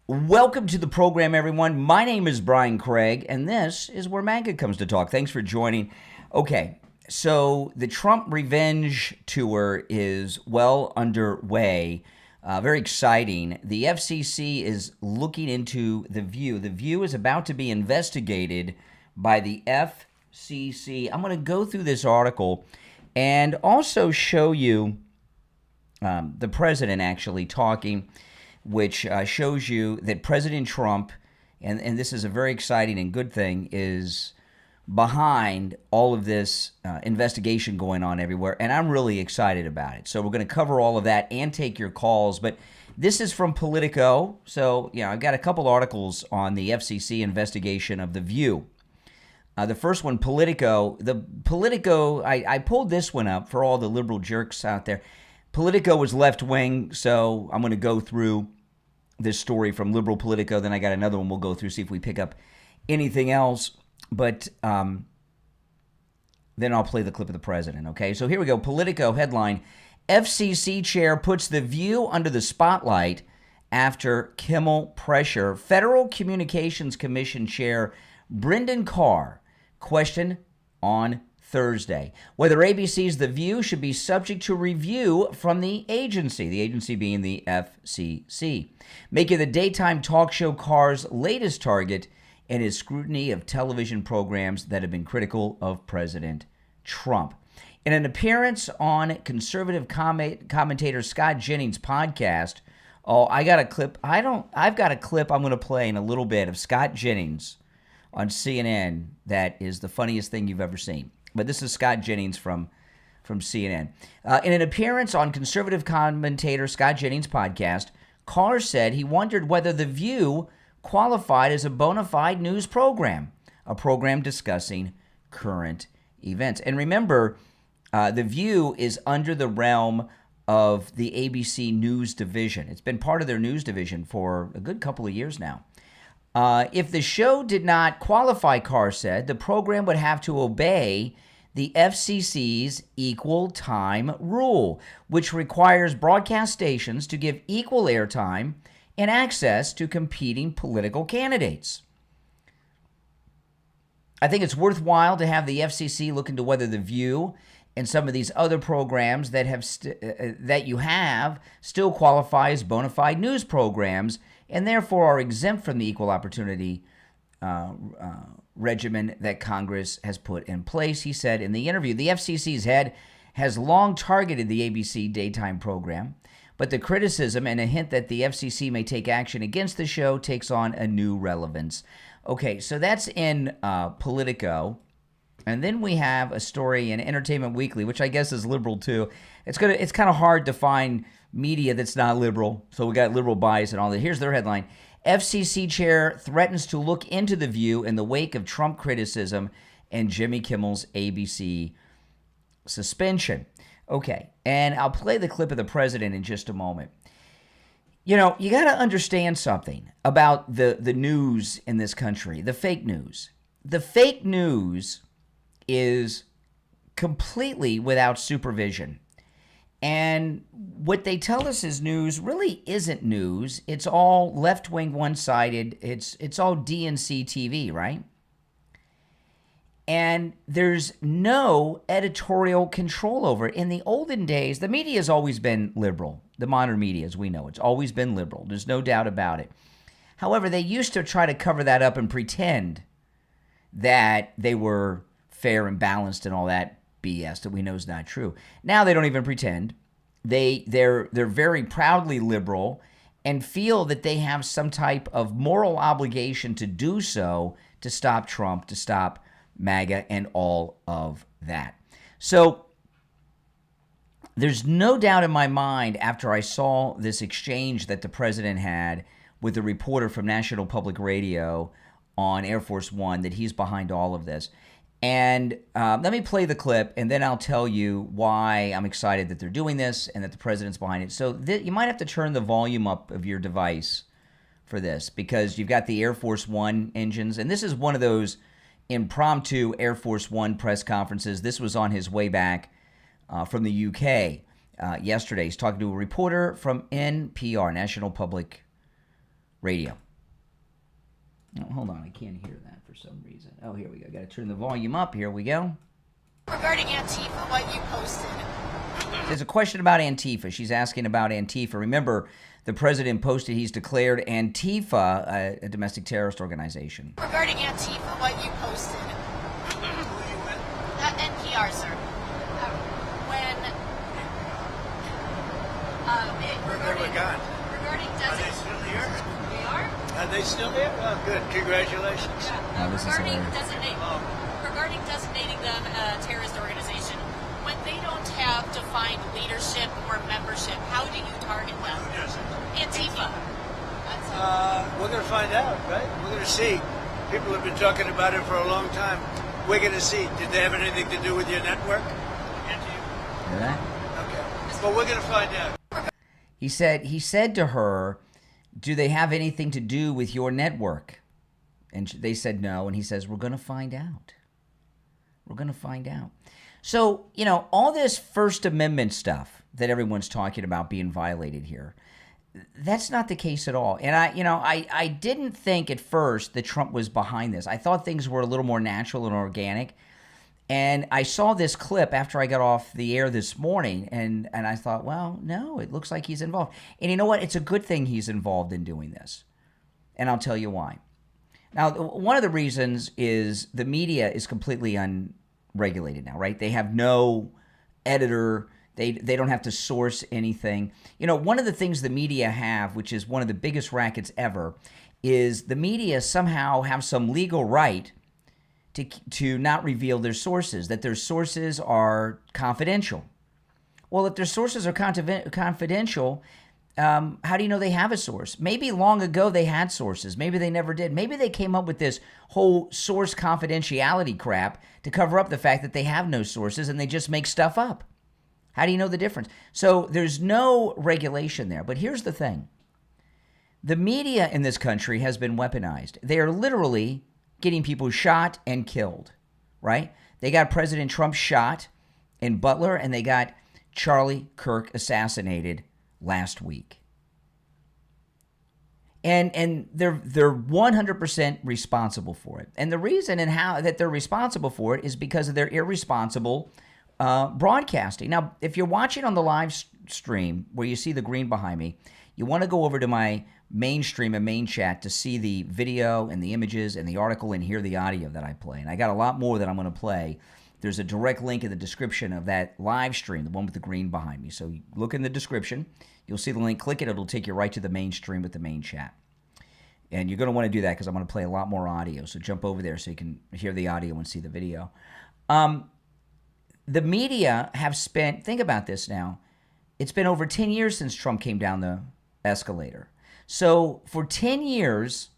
Welcome to the program, everyone. My name is Brian Craig, and this is where MAGA comes to talk. Thanks for joining. Okay, so the Trump revenge tour is well underway. Very exciting. The FCC is looking into The View. The View is about to be investigated by the FCC. I'm going to go through this article and also show you the president actually talking, which shows you that President Trump, and this is a very exciting and good thing, is behind all of this investigation going on everywhere, and I'm really excited about it. So we're going to cover all of that and take your calls, but this is from Politico. So, I've got a couple articles on the FCC investigation of The View. The first one, Politico. I pulled this one up for all the liberal jerks out there. Politico was left-wing, so I'm going to go through this story from liberal Politico. Then I got another one we'll go through, see if we pick up anything else. But then I'll play the clip of the president, okay? So here we go. Politico headline, FCC chair puts The View under the spotlight after Kimmel pressure. Federal Communications Commission chair Brendan Carr questioned on Thursday whether ABC's The View should be subject to review from the agency being the FCC, making the daytime talk show Carr's latest target in his scrutiny of television programs that have been critical of President Trump. In an appearance on conservative commentator Scott Jennings' podcast, I've got a clip I'm going to play in a little bit of Scott Jennings on CNN that is the funniest thing you've ever seen. But this is Scott Jennings from CNN. In an appearance on conservative commentator Scott Jennings' podcast, Carr said he wondered whether The View qualified as a bona fide news program, a program discussing current events. And remember, The View is under the realm of the ABC News Division. It's been part of their news division for a good couple of years now. If the show did not qualify, Carr said, the program would have to obey the FCC's equal time rule, which requires broadcast stations to give equal airtime and access to competing political candidates. I think it's worthwhile to have the FCC look into whether The View and some of these other programs that you have still qualify as bona fide news programs and therefore are exempt from the equal opportunity regimen that Congress has put in place. He said in the interview, the FCC's head has long targeted the ABC daytime program, but the criticism and a hint that the FCC may take action against the show takes on a new relevance. Okay, so that's in Politico. And then we have a story in Entertainment Weekly, which I guess is liberal too. It's kind of hard to find media that's not liberal, so we got liberal bias and all that. Here's their headline. FCC chair threatens to look into The View in the wake of Trump criticism and Jimmy Kimmel's ABC suspension. Okay, and I'll play the clip of the president in just a moment. You got to understand something about the news in this country, the fake news. The fake news is completely without supervision. And what they tell us is news really isn't news. It's all left-wing, one-sided. It's all DNC TV, right? And there's no editorial control over it. In the olden days, the media has always been liberal. The modern media, as we know, it's always been liberal. There's no doubt about it. However, they used to try to cover that up and pretend that they were fair and balanced and all that BS that we know is not true. Now they don't even pretend. They're very proudly liberal and feel that they have some type of moral obligation to do so to stop Trump, to stop MAGA, and all of that. So there's no doubt in my mind after I saw this exchange that the president had with the reporter from National Public Radio on Air Force One that he's behind all of this. And let me play the clip, and then I'll tell you why I'm excited that they're doing this and that the president's behind it. So you might have to turn the volume up of your device for this because you've got the Air Force One engines, and this is one of those impromptu Air Force One press conferences. This was on his way back from the UK yesterday. He's talking to a reporter from NPR, National Public radio. Oh, hold on, I can't hear that for some reason. Oh, here we go. Got to turn the volume up. Here we go. Regarding Antifa, what you posted. There's a question about Antifa. She's asking about Antifa. Remember, the president posted he's declared Antifa a domestic terrorist organization. Regarding Antifa, what you posted. NPR, sir. Regarding Are they still here? They are? Are they still here? Oh, good. Congratulations. Yeah. Oh, this is hilarious. Regarding designating them a terrorist organization, when they don't have defined leadership or membership, how do you target them? Who doesn't? Antifa. We're going to find out, right? We're going to see. People have been talking about it for a long time. We're going to see. Did they have anything to do with your network? Hear that? Okay. But we're going to find out. He said to her, do they have anything to do with your network? And they said no. And he says, we're going to find out. We're going to find out. So, all this First Amendment stuff that everyone's talking about being violated here, that's not the case at all. And I didn't think at first that Trump was behind this. I thought things were a little more natural and organic. And I saw this clip after I got off the air this morning, and I thought, well, no, it looks like he's involved. And you know what? It's a good thing he's involved in doing this. And I'll tell you why. Now, one of the reasons is the media is completely unregulated now, right? They have no editor. They don't have to source anything. One of the things the media have, which is one of the biggest rackets ever, is the media somehow have some legal right to not reveal their sources, that their sources are confidential. Well, if their sources are confidential, how do you know they have a source? Maybe long ago they had sources. Maybe they never did. Maybe they came up with this whole source confidentiality crap to cover up the fact that they have no sources and they just make stuff up. How do you know the difference? So there's no regulation there. But here's the thing. The media in this country has been weaponized. They are literally getting people shot and killed, right? They got President Trump shot in Butler, and they got Charlie Kirk assassinated last week. And they're 100% responsible for it. And the reason and how that they're responsible for it is because of their irresponsible broadcasting. Now, if you're watching on the live stream where you see the green behind me, you want to go over to my main stream and main chat to see the video and the images and the article and hear the audio that I play. And I got a lot more that I'm going to play. There's a direct link in the description of that live stream, the one with the green behind me. So you look in the description. You'll see the link. Click it. It'll take you right to the main stream with the main chat. And you're going to want to do that because I'm going to play a lot more audio. So jump over there so you can hear the audio and see the video. The media have spent, think about this now, it's been over 10 years since Trump came down the escalator. So for 10 years,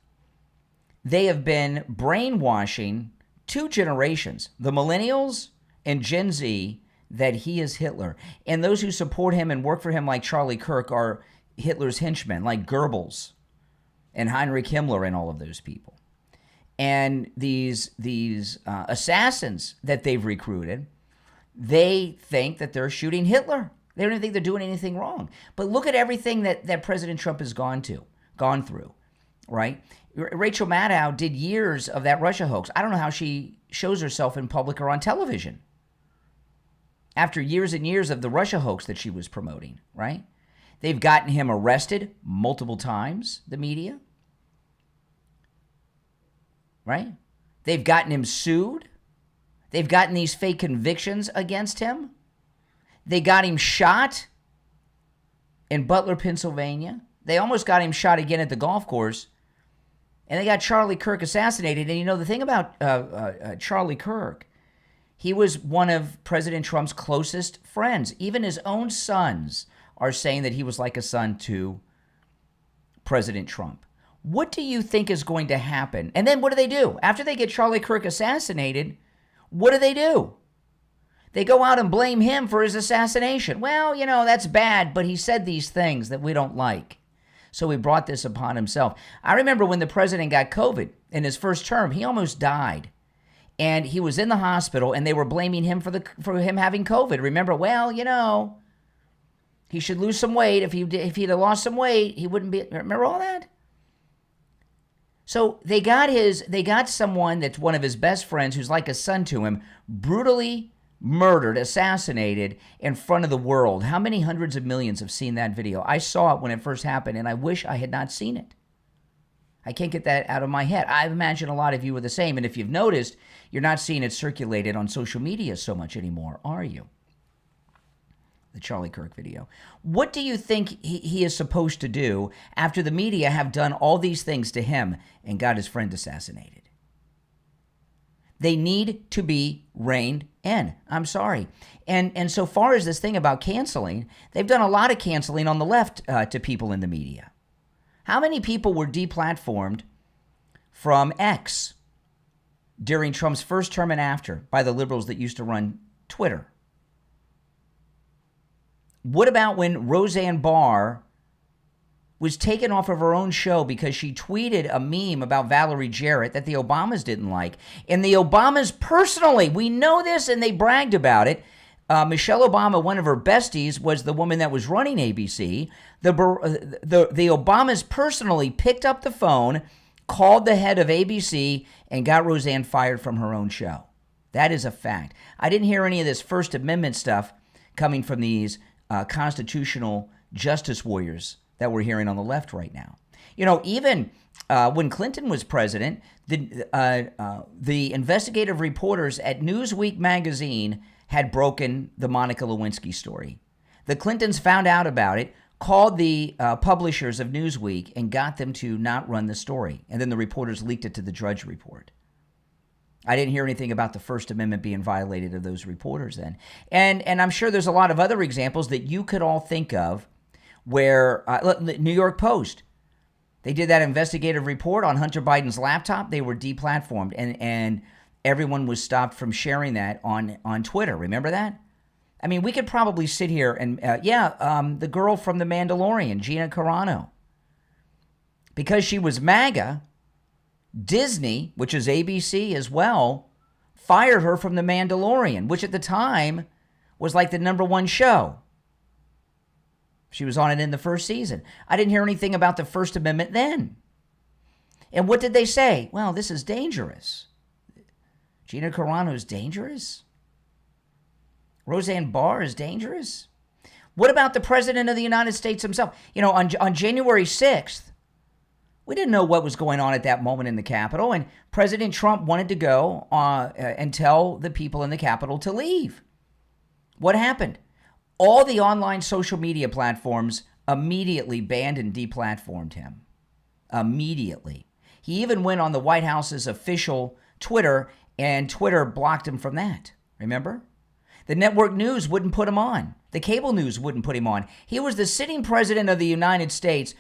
they have been brainwashing two generations, the millennials and Gen Z, that he is Hitler. And those who support him and work for him like Charlie Kirk are Hitler's henchmen, like Goebbels and Heinrich Himmler and all of those people. And these assassins that they've recruited, they think that they're shooting Hitler. They don't even think they're doing anything wrong. But look at everything that President Trump has gone through, right? Rachel Maddow did years of that Russia hoax. I don't know how she shows herself in public or on television after years and years of the Russia hoax that she was promoting, right? They've gotten him arrested multiple times, the media, right? They've gotten him sued. They've gotten these fake convictions against him. They got him shot in Butler, Pennsylvania. They almost got him shot again at the golf course. And they got Charlie Kirk assassinated. And the thing about Charlie Kirk, he was one of President Trump's closest friends. Even his own sons are saying that he was like a son to President Trump. What do you think is going to happen? And then what do? After they get Charlie Kirk assassinated, what do? They go out and blame him for his assassination. Well, that's bad, but he said these things that we don't like. So he brought this upon himself. I remember when the president got COVID in his first term, he almost died. And he was in the hospital, and they were blaming him for him having COVID. Remember, he should lose some weight. If he'd have lost some weight, he wouldn't be. Remember all that? So they got someone that's one of his best friends who's like a son to him, brutally murdered, assassinated in front of the world. How many hundreds of millions have seen that video? I saw it when it first happened, and I wish I had not seen it. I can't get that out of my head. I imagine a lot of you are the same, and if you've noticed, you're not seeing it circulated on social media so much anymore, are you? The Charlie Kirk video. What do you think he is supposed to do after the media have done all these things to him and got his friend assassinated? They need to be reined in. I'm sorry. And so far as this thing about canceling, they've done a lot of canceling on the left to people in the media. How many people were deplatformed from X during Trump's first term and after by the liberals that used to run Twitter? What about when Roseanne Barr was taken off of her own show because she tweeted a meme about Valerie Jarrett that the Obamas didn't like? And the Obamas personally, we know this and they bragged about it. Michelle Obama, one of her besties, was the woman that was running ABC. The Obamas personally picked up the phone, called the head of ABC, and got Roseanne fired from her own show. That is a fact. I didn't hear any of this First Amendment stuff coming from these constitutional justice warriors that we're hearing on the left right now. You know, even when Clinton was president, the investigative reporters at Newsweek magazine had broken the Monica Lewinsky story. The Clintons found out about it, called the publishers of Newsweek, and got them to not run the story. And then the reporters leaked it to the Drudge Report. I didn't hear anything about the First Amendment being violated of those reporters then. And I'm sure there's a lot of other examples that you could all think of where New York Post, they did that investigative report on Hunter Biden's laptop. They were deplatformed, and everyone was stopped from sharing that on Twitter. Remember that? I mean, we could probably sit here and, the girl from The Mandalorian, Gina Carano. Because she was MAGA, Disney, which is ABC as well, fired her from The Mandalorian, which at the time was like the #1 show. She was on it in the first season. I didn't hear anything about the First Amendment then. And what did they say? Well, this is dangerous. Gina Carano is dangerous. Roseanne Barr is dangerous. What about the President of the United States himself? You know, on January 6th, we didn't know what was going on at that moment in the Capitol, and President Trump wanted to go and tell the people in the Capitol to leave. What happened? All the online social media platforms immediately banned and deplatformed him. Immediately. He even went on the White House's official Twitter, and Twitter blocked him from that. Remember? The network news wouldn't put him on. The cable news wouldn't put him on. He was the sitting president of the United States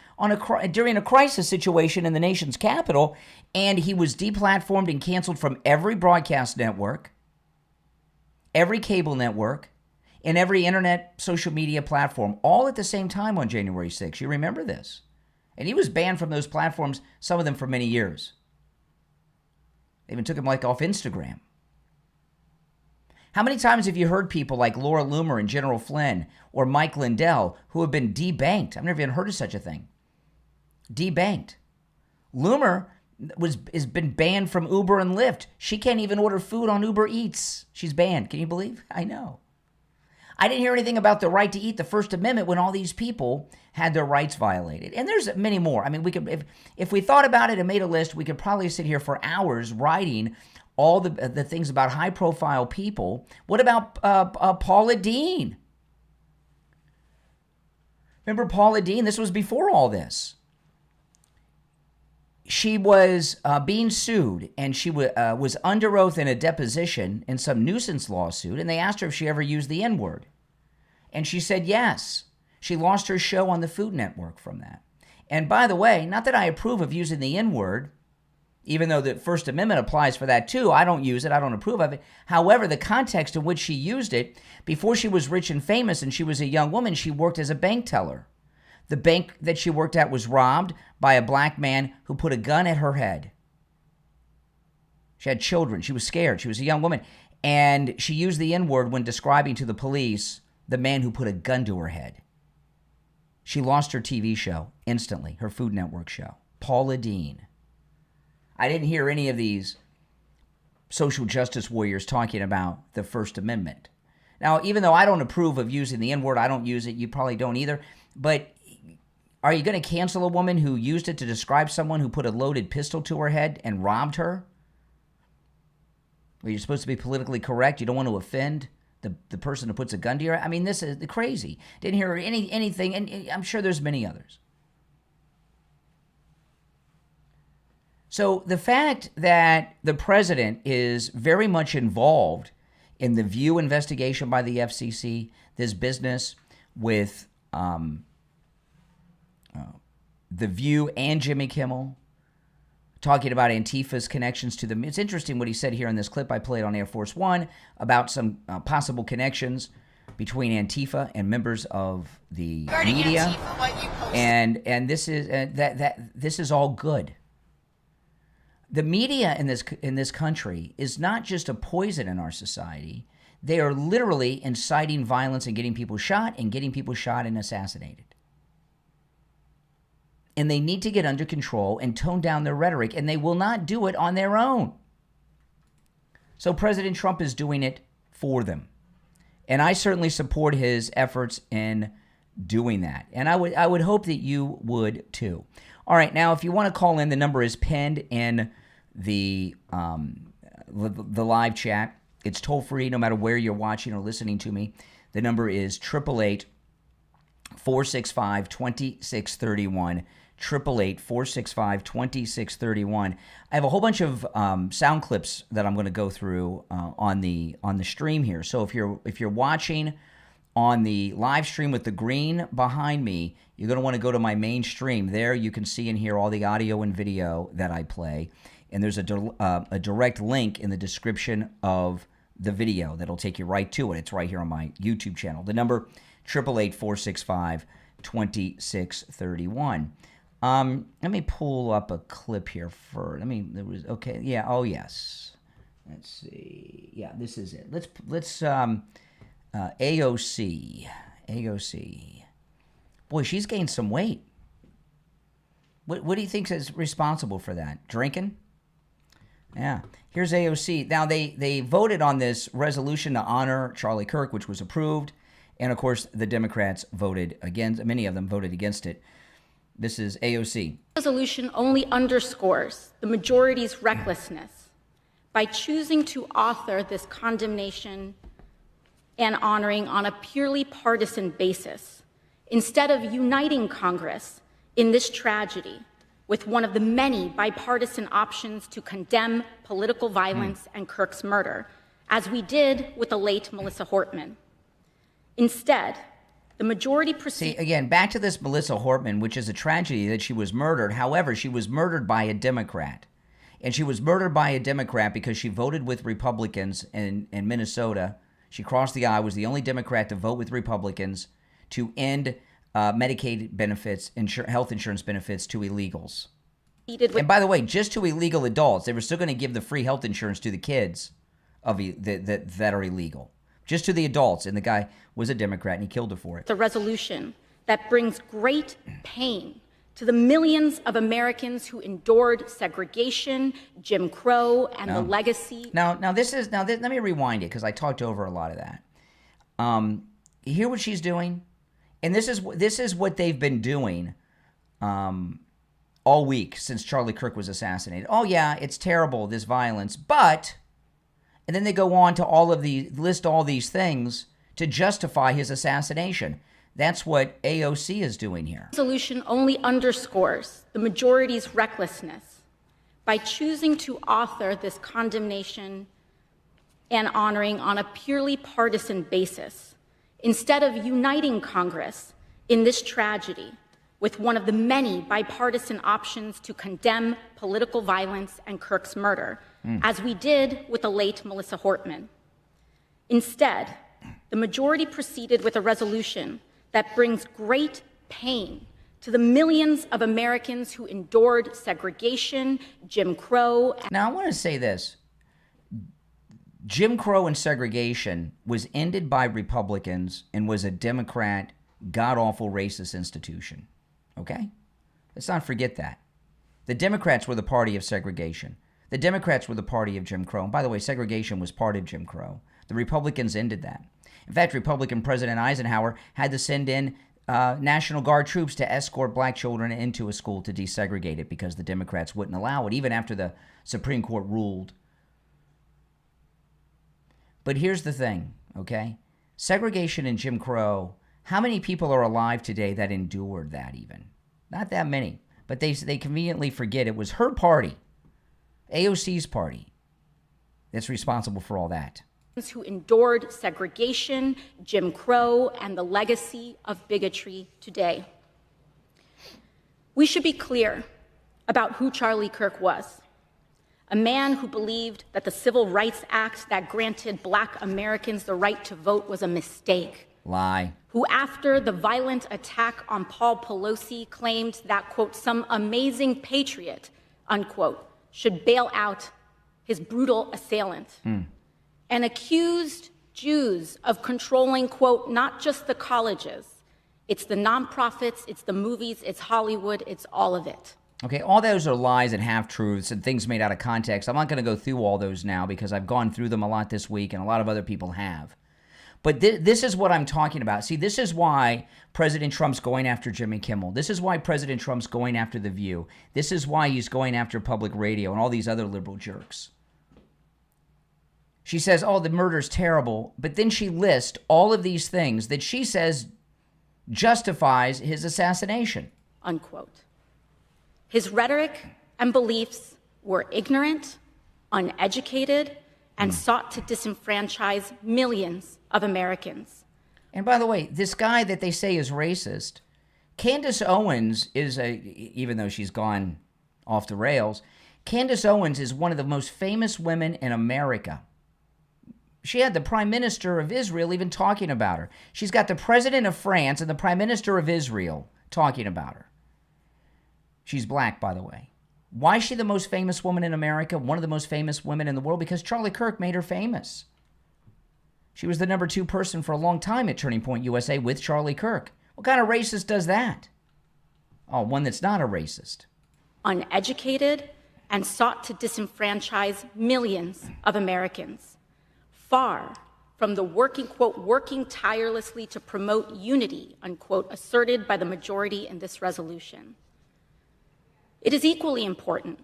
during a crisis situation in the nation's capital, and he was deplatformed and canceled from every broadcast network, every cable network, and every internet social media platform, all at the same time on January 6th. You remember this? And he was banned from those platforms, some of them for many years. They even took him off Instagram. How many times have you heard people like Laura Loomer and General Flynn or Mike Lindell who have been debanked? I've never even heard of such a thing. Debanked. Loomer has been banned from Uber and Lyft. She can't even order food on Uber Eats. She's banned. Can you believe? I know. I didn't hear anything about the right to eat, the First Amendment, when all these people had their rights violated. And there's many more. I mean, we could, if we thought about it and made a list, we could probably sit here for hours writing all the things about high-profile people. What about Paula Deen? Remember Paula Deen? This was before all this. She was being sued, and she was under oath in a deposition in some nuisance lawsuit, and they asked her if she ever used the N-word. And she said yes. She lost her show on the Food Network from that. And by the way, not that I approve of using the N-word, even though the First Amendment applies for that too. I don't use it. I don't approve of it. However, the context in which she used it, before she was rich and famous and she was a young woman, she worked as a bank teller. The bank that she worked at was robbed by a black man who put a gun at her head. She had children. She was scared. She was a young woman. And she used the N-word when describing to the police the man who put a gun to her head. She lost her TV show instantly, her Food Network show. Paula Deen. I didn't hear any of these social justice warriors talking about the First Amendment. Now, even though I don't approve of using the N-word, I don't use it. You probably don't either. But are you going to cancel a woman who used it to describe someone who put a loaded pistol to her head and robbed her? Are you supposed to be politically correct? You don't want to offend the person who puts a gun to your head? I mean, this is crazy. Didn't hear anything, and I'm sure there's many others. So the fact that the president is very much involved in the View investigation by the FCC, this business with the View and Jimmy Kimmel, talking about Antifa's connections to them. It's interesting what he said here in this clip I played on Air Force One about some possible connections between Antifa and members of the media. Antifa, what you posted. And this is this is all good. The media in this country is not just a poison in our society. They are literally inciting violence and getting people shot and assassinated. And they need to get under control and tone down their rhetoric, and they will not do it on their own. So President Trump is doing it for them. And I certainly support his efforts in doing that. And I would hope that you would too. All right, now if you want to call in, the number is pinned in the live chat. It's toll free no matter where you're watching or listening to me. The number is 888-465-2631. 888-465-2631. I have a whole bunch of sound clips that I'm going to go through on the stream here. So if you're watching on the live stream with the green behind me, you're going to want to go to my main stream. There you can see and hear all the audio and video that I play. And there's a direct link in the description of the video that'll take you right to it. It's right here on my YouTube channel. The number 888-465-2631. Let me pull up a clip here for. Okay. Yeah. Oh yes. Let's see. Yeah, this is it. Let's AOC. Boy, she's gained some weight. What do you think is responsible for that? Drinking? Yeah. Here's AOC. Now they voted on this resolution to honor Charlie Kirk, which was approved, and of course the Democrats voted against. Many of them voted against it. This is AOC. Resolution only underscores the majority's recklessness by choosing to author this condemnation and honoring on a purely partisan basis, instead of uniting Congress in this tragedy with one of the many bipartisan options to condemn political violence and Kirk's murder, as we did with the late Melissa Hortman. Instead, the majority See, again, back to this Melissa Hortman, which is a tragedy that she was murdered. However, she was murdered by a Democrat. And she was murdered by a Democrat because she voted with Republicans in Minnesota. She crossed the aisle, was the only Democrat to vote with Republicans to end Medicaid benefits, health insurance benefits to illegals. And by the way, just to illegal adults. They were still going to give the free health insurance to the kids that are illegal. Just to the adults, and the guy was a Democrat, and he killed her for it. The resolution that brings great pain to the millions of Americans who endured segregation, Jim Crow, and the legacy. Let me rewind it because I talked over a lot of that. You hear what she's doing, and this is what they've been doing all week since Charlie Kirk was assassinated. Oh yeah, it's terrible, this violence, but. And then they go on to list all these things to justify his assassination. That's what AOC is doing here. Resolution only underscores the majority's recklessness by choosing to author this condemnation and honoring on a purely partisan basis, instead of uniting Congress in this tragedy with one of the many bipartisan options to condemn political violence and Kirk's murder, as we did with the late Melissa Hortman. Instead, the majority proceeded with a resolution that brings great pain to the millions of Americans who endured segregation, Jim Crow. Now, I want to say this. Jim Crow and segregation was ended by Republicans and was a Democrat, god-awful racist institution. Okay? Let's not forget that. The Democrats were the party of segregation. The Democrats were the party of Jim Crow. And by the way, segregation was part of Jim Crow. The Republicans ended that. In fact, Republican President Eisenhower had to send in National Guard troops to escort black children into a school to desegregate it because the Democrats wouldn't allow it, even after the Supreme Court ruled. But here's the thing, okay? Segregation and Jim Crow, how many people are alive today that endured that even? Not that many. But they conveniently forget it was her party, AOC's party, that's responsible for all that. Who endured segregation, Jim Crow, and the legacy of bigotry today. We should be clear about who Charlie Kirk was. A man who believed that the Civil Rights Act that granted Black Americans the right to vote was a mistake. Lie. Who, after the violent attack on Paul Pelosi, claimed that, quote, some amazing patriot, unquote, should bail out his brutal assailant. And accused Jews of controlling, quote, not just the colleges, it's the nonprofits, it's the movies, it's Hollywood, it's all of it. Okay, all those are lies and half-truths and things made out of context. I'm not going to go through all those now because I've gone through them a lot this week and a lot of other people have. But this is what I'm talking about. See, this is why President Trump's going after Jimmy Kimmel. This is why President Trump's going after The View. This is why he's going after public radio and all these other liberal jerks. She says, oh, the murder's terrible, but then she lists all of these things that she says justifies his assassination. Unquote. His rhetoric and beliefs were ignorant, uneducated, and sought to disenfranchise millions of Americans. And by the way, this guy that they say is racist, Candace Owens is even though she's gone off the rails, Candace Owens is one of the most famous women in America. She had the Prime Minister of Israel even talking about her. She's got the President of France and the Prime Minister of Israel talking about her. She's black, by the way. Why is she the most famous woman in America? One of the most famous women in the world? Because Charlie Kirk made her famous. She was the number 2 person for a long time at Turning Point USA with Charlie Kirk. What kind of racist does that? Oh, one that's not a racist. Uneducated and sought to disenfranchise millions of Americans. Far from the working tirelessly to promote unity, unquote, asserted by the majority in this resolution. It is equally important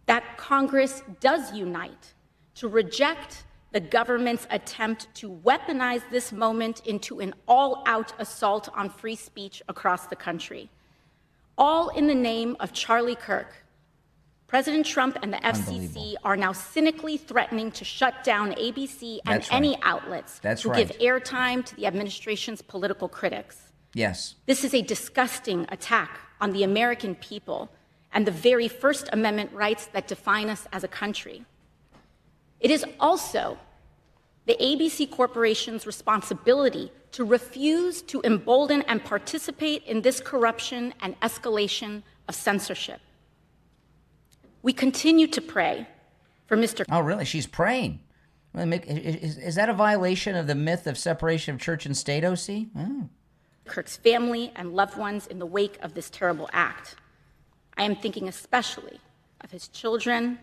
that Congress does unite to reject the government's attempt to weaponize this moment into an all-out assault on free speech across the country, all in the name of Charlie Kirk. President Trump and the FCC are now cynically threatening to shut down ABC and any outlets who give airtime to the administration's political critics. Yes. This is a disgusting attack on the American people and the very First Amendment rights that define us as a country. It is also the ABC Corporation's responsibility to refuse to embolden and participate in this corruption and escalation of censorship. We continue to pray for Mr. Oh, really? She's praying. Is that a violation of the myth of separation of church and state, OC? Oh. Kirk's family and loved ones in the wake of this terrible act. I am thinking especially of his children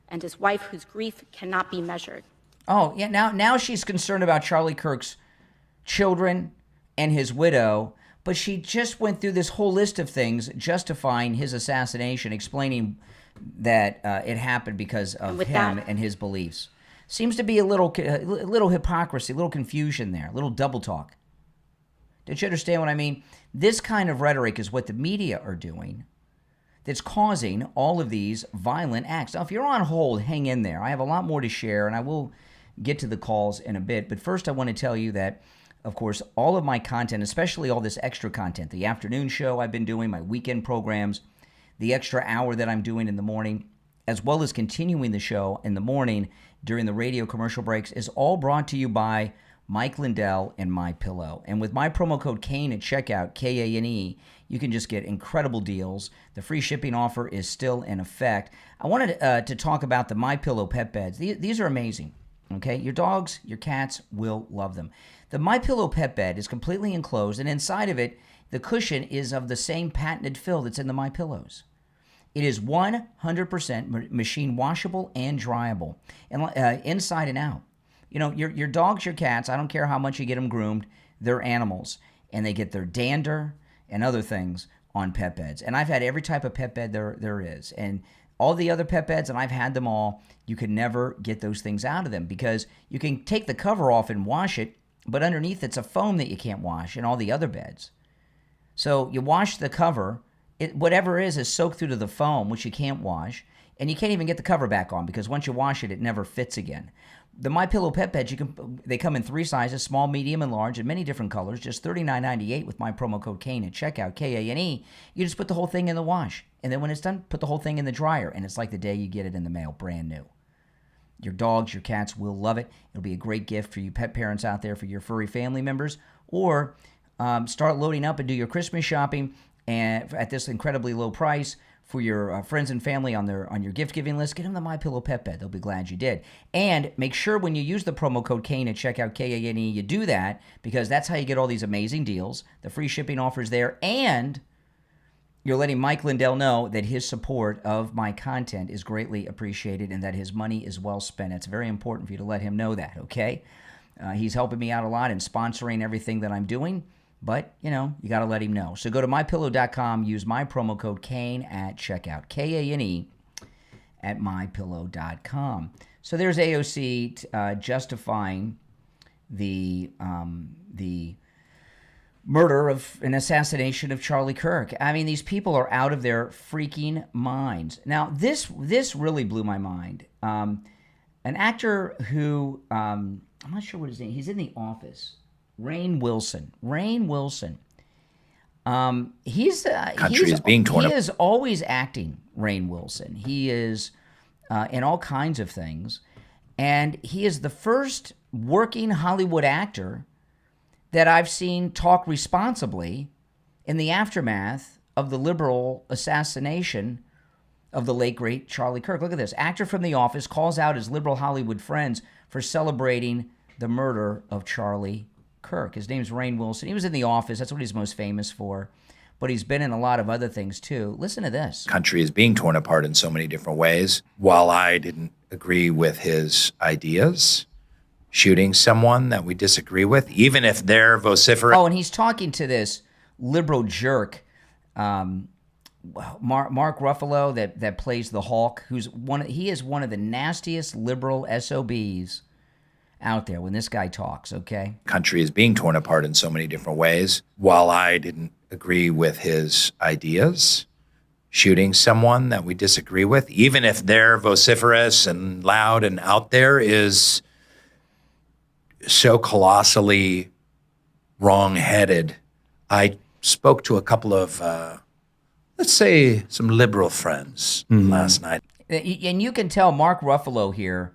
and his wife whose grief cannot be measured. Oh, yeah, now she's concerned about Charlie Kirk's children and his widow, but she just went through this whole list of things justifying his assassination, explaining that it happened because of him and his beliefs. Seems to be a little hypocrisy, a little confusion there, a little double talk. Don't you understand what I mean? This kind of rhetoric is what the media are doing that's causing all of these violent acts. Now, if you're on hold, hang in there. I have a lot more to share, and I will get to the calls in a bit. But first, I want to tell you that, of course, all of my content, especially all this extra content, the afternoon show I've been doing, my weekend programs, the extra hour that I'm doing in the morning, as well as continuing the show in the morning during the radio commercial breaks, is all brought to you by Mike Lindell and MyPillow. And with my promo code KANE at checkout, KANE, you can just get incredible deals. The free shipping offer is still in effect. I wanted to talk about the MyPillow pet beds. These are amazing, okay? Your dogs, your cats will love them. The MyPillow pet bed is completely enclosed, and inside of it, the cushion is of the same patented fill that's in the MyPillows. It is 100% machine washable and dryable, and inside and out. You know, your dogs, your cats, I don't care how much you get them groomed, they're animals, and they get their dander and other things on pet beds. And I've had every type of pet bed there is. And all the other pet beds, and I've had them all, you can never get those things out of them because you can take the cover off and wash it, but underneath it's a foam that you can't wash in all the other beds. So you wash the cover, whatever is soaked through to the foam, which you can't wash, and you can't even get the cover back on because once you wash it, it never fits again. The MyPillow pet beds, they come in 3 sizes, small, medium, and large, in many different colors, just $39.98 with my promo code KANE at checkout, K-A-N-E. You just put the whole thing in the wash, and then when it's done, put the whole thing in the dryer, and it's like the day you get it in the mail, brand new. Your dogs, your cats will love it. It'll be a great gift for you pet parents out there, for your furry family members, or start loading up and do your Christmas shopping and at this incredibly low price for your friends and family on your gift-giving list. Get them the MyPillow pet bed. They'll be glad you did. And make sure when you use the promo code KANE at checkout, K-A-N-E, you do that because that's how you get all these amazing deals, the free shipping offers there, and you're letting Mike Lindell know that his support of my content is greatly appreciated and that his money is well spent. It's very important for you to let him know that, okay? He's helping me out a lot and sponsoring everything that I'm doing. But, you know, you got to let him know. So go to MyPillow.com, use my promo code KANE at checkout, K-A-N-E, at MyPillow.com. So there's AOC justifying the murder of an assassination of Charlie Kirk. I mean, these people are out of their freaking minds. Now, this really blew my mind. An actor who, I'm not sure what his name, he's in The Office. Rainn Wilson. He is always acting, Rainn Wilson. He is in all kinds of things. And he is the first working Hollywood actor that I've seen talk responsibly in the aftermath of the liberal assassination of the late, great Charlie Kirk. Look at this. Actor from The Office calls out his liberal Hollywood friends for celebrating the murder of Charlie Kirk. His name's Rainn Wilson. He was in The Office. That's what he's most famous for. But he's been in a lot of other things, too. Listen to this. Country is being torn apart in so many different ways. While I didn't agree with his ideas, shooting someone that we disagree with, even if they're vociferous. Oh, and he's talking to this liberal jerk, Mark Ruffalo, that plays the Hulk, he is one of the nastiest liberal SOBs out there when this guy talks, okay? Country is being torn apart in so many different ways. While I didn't agree with his ideas, shooting someone that we disagree with, even if they're vociferous and loud and out there, is so colossally wrong-headed. I spoke to a couple of, let's say, some liberal friends last night. And you can tell Mark Ruffalo here,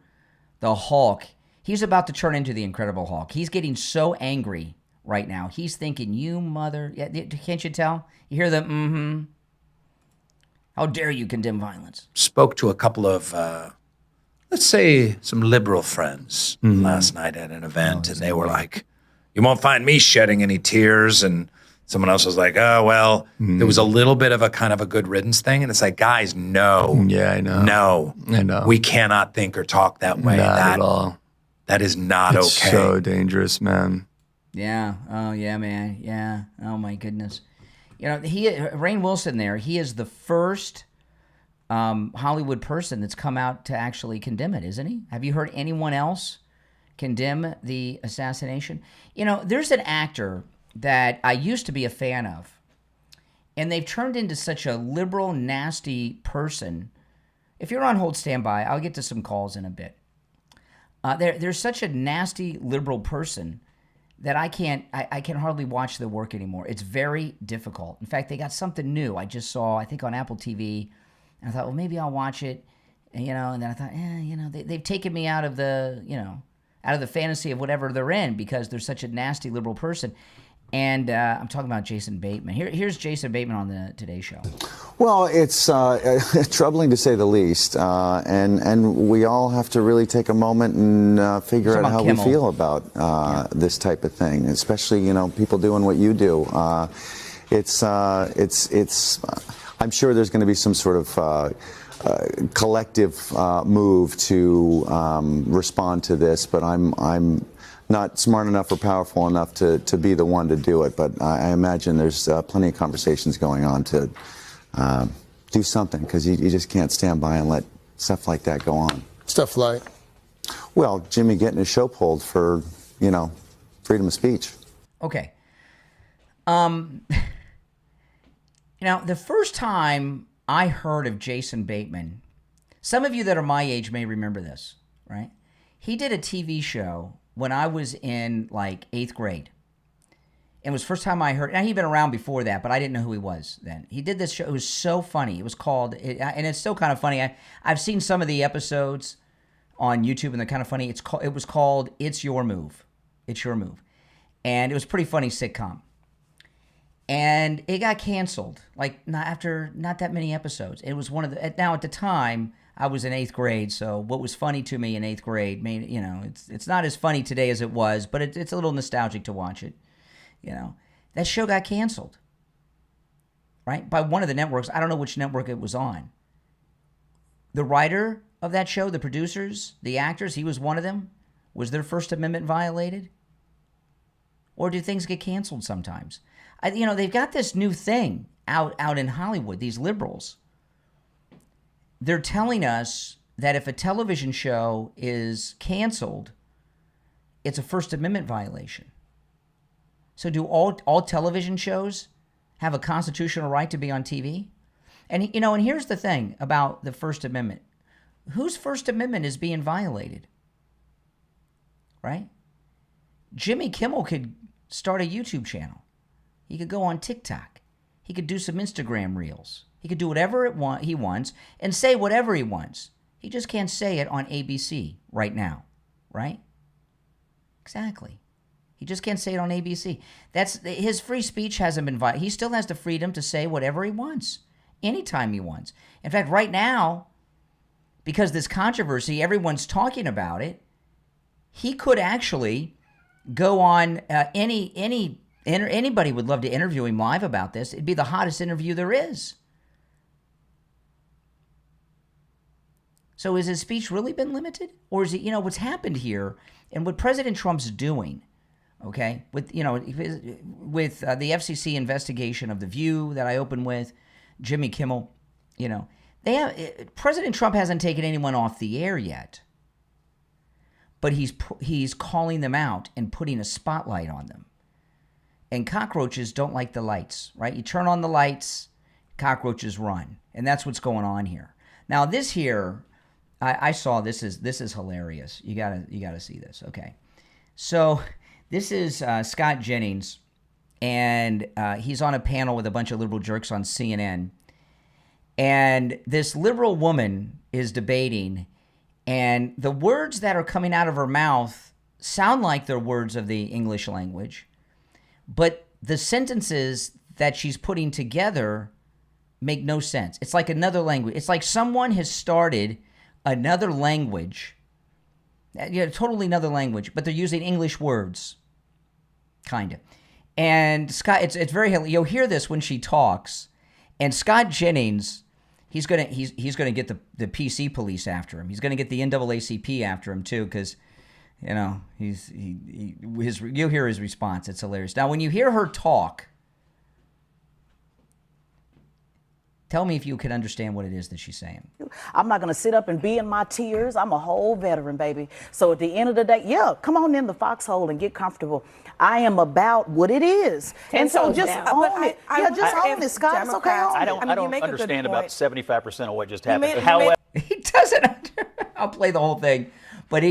the Hulk, he's about to turn into the Incredible Hulk. He's getting so angry right now. He's thinking, you mother... Yeah, can't you tell? You hear the How dare you condemn violence? Spoke to a couple of, let's say, some liberal friends last night at an event, and they were like, you won't find me shedding any tears, and someone else was like, oh, well, there was a little bit of a kind of a good riddance thing, and it's like, guys, no. Yeah, I know. No. I know. We cannot think or talk that way. Not at all. That is not it's okay. So dangerous, man. Yeah. Oh, yeah, man. Yeah. Oh, my goodness. You know, Rainn Wilson there, he is the first Hollywood person that's come out to actually condemn it, isn't he? Have you heard anyone else condemn the assassination? You know, there's an actor that I used to be a fan of, and they've turned into such a liberal, nasty person. If you're on hold, stand by. I'll get to some calls in a bit. There's such a nasty liberal person that I can hardly watch their work anymore. It's very difficult. In fact, they got something new I just saw, I think on Apple TV, and I thought, well, maybe I'll watch it, and then I thought, they've taken me out of the fantasy of whatever they're in because they're such a nasty liberal person. And I'm talking about Jason Bateman. Here's Jason Bateman on the Today Show. Well, it's troubling to say the least, and we all have to really take a moment and figure out how Kimmel. we feel about this type of thing, especially people doing what you do. It's I'm sure there's going to be some sort of collective move to respond to this, but I'm not smart enough or powerful enough to be the one to do it. But I imagine there's plenty of conversations going on to do something, because you just can't stand by and let stuff like that go on. Stuff like? Well, Jimmy getting his show pulled for, freedom of speech. Okay. Now, the first time I heard of Jason Bateman, some of you that are my age may remember this, right? He did a TV show when I was in like 8th grade. It was the first time I heard, and he'd been around before that, but I didn't know who he was then. He did this show. It was so funny. It was called, and it's still kind of funny. I've seen some of the episodes on YouTube, and they're kind of funny. It was called It's Your Move. It's Your Move. And it was a pretty funny sitcom. And it got canceled, like after not that many episodes. It was one of the, now at the time, I was in 8th grade, so what was funny to me in 8th grade, it's not as funny today as it was, but it's a little nostalgic to watch it. That show got canceled, right? By one of the networks. I don't know which network it was on. The writer of that show, the producers, the actors, he was one of them. Was their First Amendment violated? Or do things get canceled sometimes? They've got this new thing out in Hollywood, these liberals. They're telling us that if a television show is canceled, it's a First Amendment violation. So do all television shows have a constitutional right to be on TV? And and here's the thing about the First Amendment. Whose First Amendment is being violated? Right? Jimmy Kimmel could start a YouTube channel. He could go on TikTok. He could do some Instagram reels. He could do whatever he wants and say whatever he wants. He just can't say it on ABC right now, right? Exactly. He just can't say it on ABC. His free speech hasn't been violated. He still has the freedom to say whatever he wants, anytime he wants. In fact, right now, because this controversy, everyone's talking about it, he could actually go on anybody would love to interview him live about this. It'd be the hottest interview there is. So has his speech really been limited? Or is it, what's happened here and what President Trump's doing, okay, with the FCC investigation of The View that I opened with, Jimmy Kimmel, President Trump hasn't taken anyone off the air yet, but he's calling them out and putting a spotlight on them. And cockroaches don't like the lights, right? You turn on the lights, cockroaches run, and that's what's going on here. Now this here, I saw this is hilarious. You gotta see this. Okay, so this is Scott Jennings, and he's on a panel with a bunch of liberal jerks on CNN, and this liberal woman is debating, and the words that are coming out of her mouth sound like they're words of the English language. But the sentences that she's putting together make no sense. It's like another language. It's like someone has started another language, totally another language, but they're using English words, kind of. And Scott, it's very, you'll hear this when she talks. And Scott Jennings, he's gonna get the PC police after him. He's gonna get the NAACP after him too, because you'll hear his response. It's hilarious. Now, when you hear her talk, tell me if you can understand what it is that she's saying. I'm not going to sit up and be in my tears. I'm a whole veteran, baby. So at the end of the day, come on in the foxhole and get comfortable. I am about what it is. And so just own it. Own it, Scott. It's okay. I don't understand about 75% of what just happened. He doesn't. I'll play the whole thing. But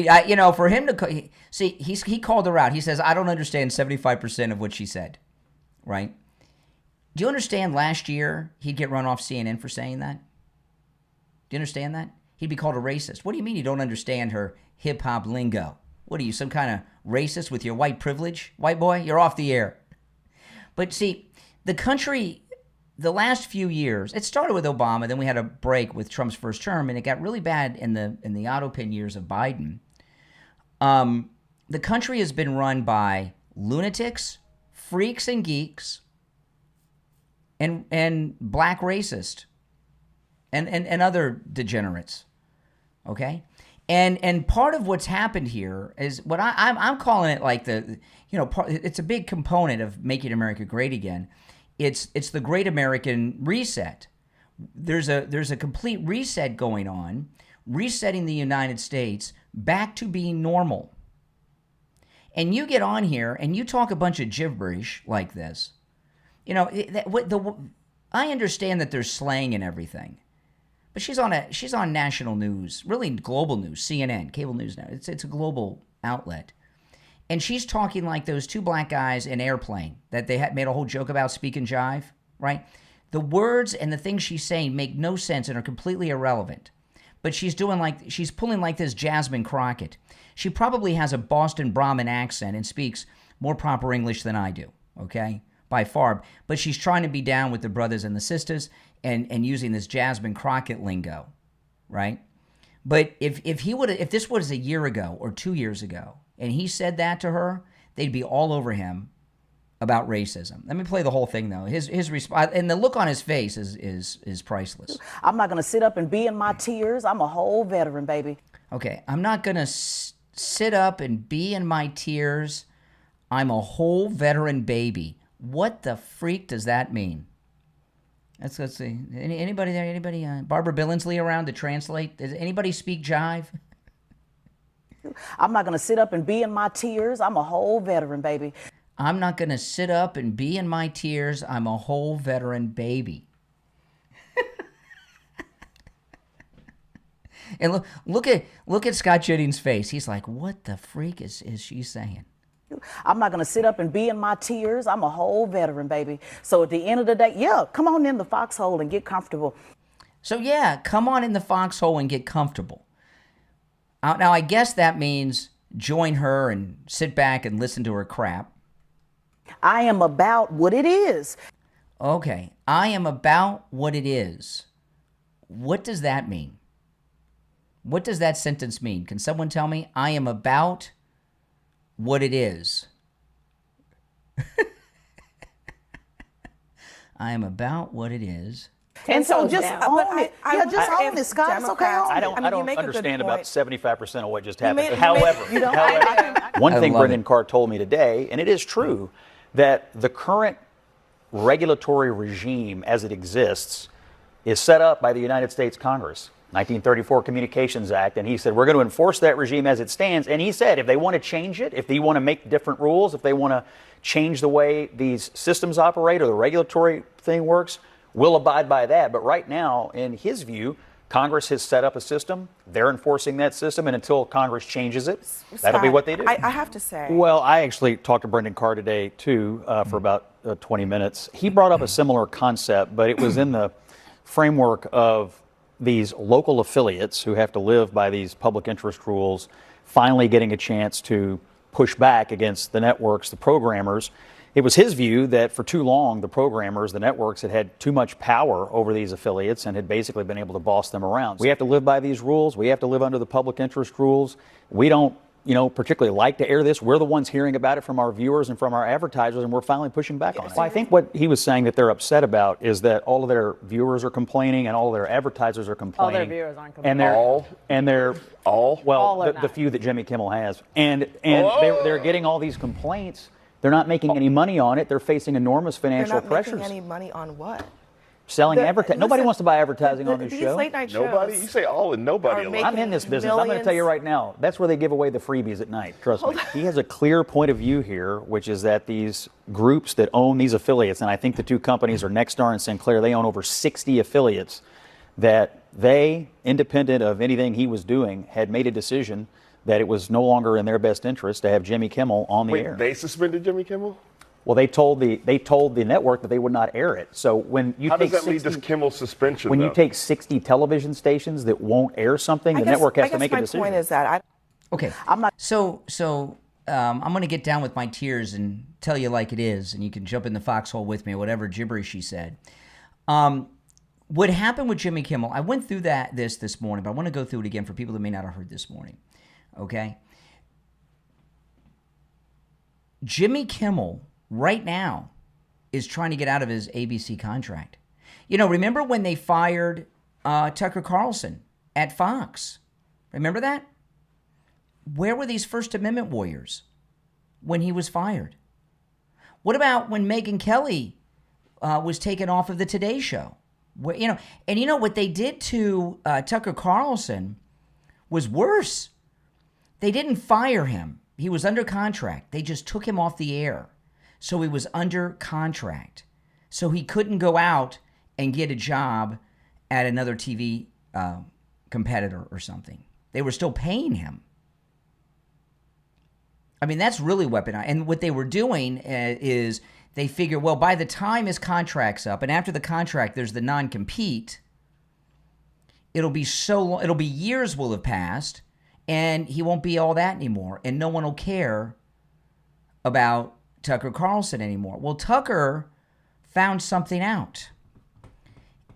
for him to see, he called her out. He says, I don't understand 75% of what she said, right? Do you understand last year he'd get run off CNN for saying that? Do you understand that? He'd be called a racist. What do you mean you don't understand her hip-hop lingo? What are you, some kind of racist with your white privilege? White boy, you're off the air. But see, the country, the last few years, it started with Obama, then we had a break with Trump's first term, and it got really bad in the Autopin years of Biden. The country has been run by lunatics, freaks and geeks, and black racist and other degenerates. Okay? And part of what's happened here is what I'm calling it like it's a big component of making America great again. It's the Great American Reset. There's a complete reset going on, resetting the United States back to being normal. And you get on here and you talk a bunch of gibberish like this. I understand that there's slang and everything, but she's on national news, really global news, CNN, cable news now. It's a global outlet, and she's talking like those two black guys in Airplane that they had made a whole joke about, speak and jive, right? The words and the things she's saying make no sense and are completely irrelevant. But she's pulling like this Jasmine Crockett. She probably has a Boston Brahmin accent and speaks more proper English than I do, okay? By far. But she's trying to be down with the brothers and the sisters and using this Jasmine Crockett lingo, right? But if this was a year ago or 2 years ago and he said that to her, they'd be all over him about racism. Let me play the whole thing though. His response and the look on his face is priceless. I'm not going to sit up and be in my tears. I'm a whole veteran, baby. Okay, I'm not going to sit up and be in my tears. I'm a whole veteran baby. What the freak does that mean? Let's see. Anybody there? Anybody? Barbara Billingsley around to translate? Does anybody speak jive? I'm not going to sit up and be in my tears. I'm a whole veteran, baby. I'm not going to sit up and be in my tears. I'm a whole veteran baby. And look at Scott Jennings' face. He's like, what the freak is she saying? I'm not going to sit up and be in my tears. I'm a whole veteran, baby. So at the end of the day, yeah, come on in the foxhole and get comfortable. So yeah, come on in the foxhole and get comfortable. Now, I guess that means join her and sit back and listen to her crap. I am about what it is. Okay, I am about what it is. What does that mean? What does that sentence mean? Can someone tell me? I am about what it is. I am about what it is. And so just own it. Yeah, just own it, Scott. It's okay. I don't understand about 75% of what just happened. However, one thing Brendan Carr told me today, and it is true, that the current regulatory regime as it exists is set up by the United States Congress. 1934 Communications Act, and he said, we're going to enforce that regime as it stands. And he said, if they want to change it, if they want to make different rules, if they want to change the way these systems operate or the regulatory thing works, we'll abide by that. But right now, in his view, Congress has set up a system. They're enforcing that system, and until Congress changes it, that'll be what they do. I have to say. Well, I actually talked to Brendan Carr today, too, for about 20 minutes. He brought up a similar concept, but it was in the framework of these local affiliates who have to live by these public interest rules finally getting a chance to push back against the networks, the programmers. It was his view that for too long, the programmers, the networks had too much power over these affiliates and had basically been able to boss them around. We have to live by these rules. We have to live under the public interest rules. We don't, particularly like to air this. We're the ones hearing about it from our viewers and from our advertisers, and we're finally pushing back on it. Well, I think what he was saying that they're upset about is that all of their viewers are complaining and all of their advertisers are complaining. All their viewers aren't complaining. The few that Jimmy Kimmel has. And they're getting all these complaints. They're not making any money on it. They're facing enormous financial pressures. They're not making any money on what? Selling advertising. Nobody wants to buy advertising on this show. Late night shows. Nobody? You say all and nobody. I'm in this business. I'm going to tell you right now. That's where they give away the freebies at night. Trust me. He has a clear point of view here, which is that these groups that own these affiliates, and I think the two companies are Nexstar and Sinclair, they own over 60 affiliates, that they, independent of anything he was doing, had made a decision that it was no longer in their best interest to have Jimmy Kimmel on the air. They suspended Jimmy Kimmel? Well, they told the network that they would not air it. So when you how does that lead to Kimmel's suspension? When you take 60 television stations that won't air something, the network has to make a decision. My point is that okay, I'm not. So I'm going to get down with my tears and tell you like it is, and you can jump in the foxhole with me, whatever gibberish she said. What happened with Jimmy Kimmel? I went through this morning, but I want to go through it again for people that may not have heard this morning. Okay, Jimmy Kimmel right now is trying to get out of his ABC contract. You know, remember when they fired Tucker Carlson at Fox? Remember that? Where were these First Amendment warriors when he was fired? What about when Megyn Kelly was taken off of the Today Show? Where, you know what they did to Tucker Carlson was worse. They didn't fire him. He was under contract. They just took him off the air. So he was under contract. So he couldn't go out and get a job at another TV competitor or something. They were still paying him. I mean, that's really weaponized. And what they were doing is they figure, well, by the time his contract's up, and after the contract there's the non-compete, it'll be so long, it'll be years will have passed, and he won't be all that anymore, and no one will care about Tucker Carlson anymore. Well, Tucker found something out,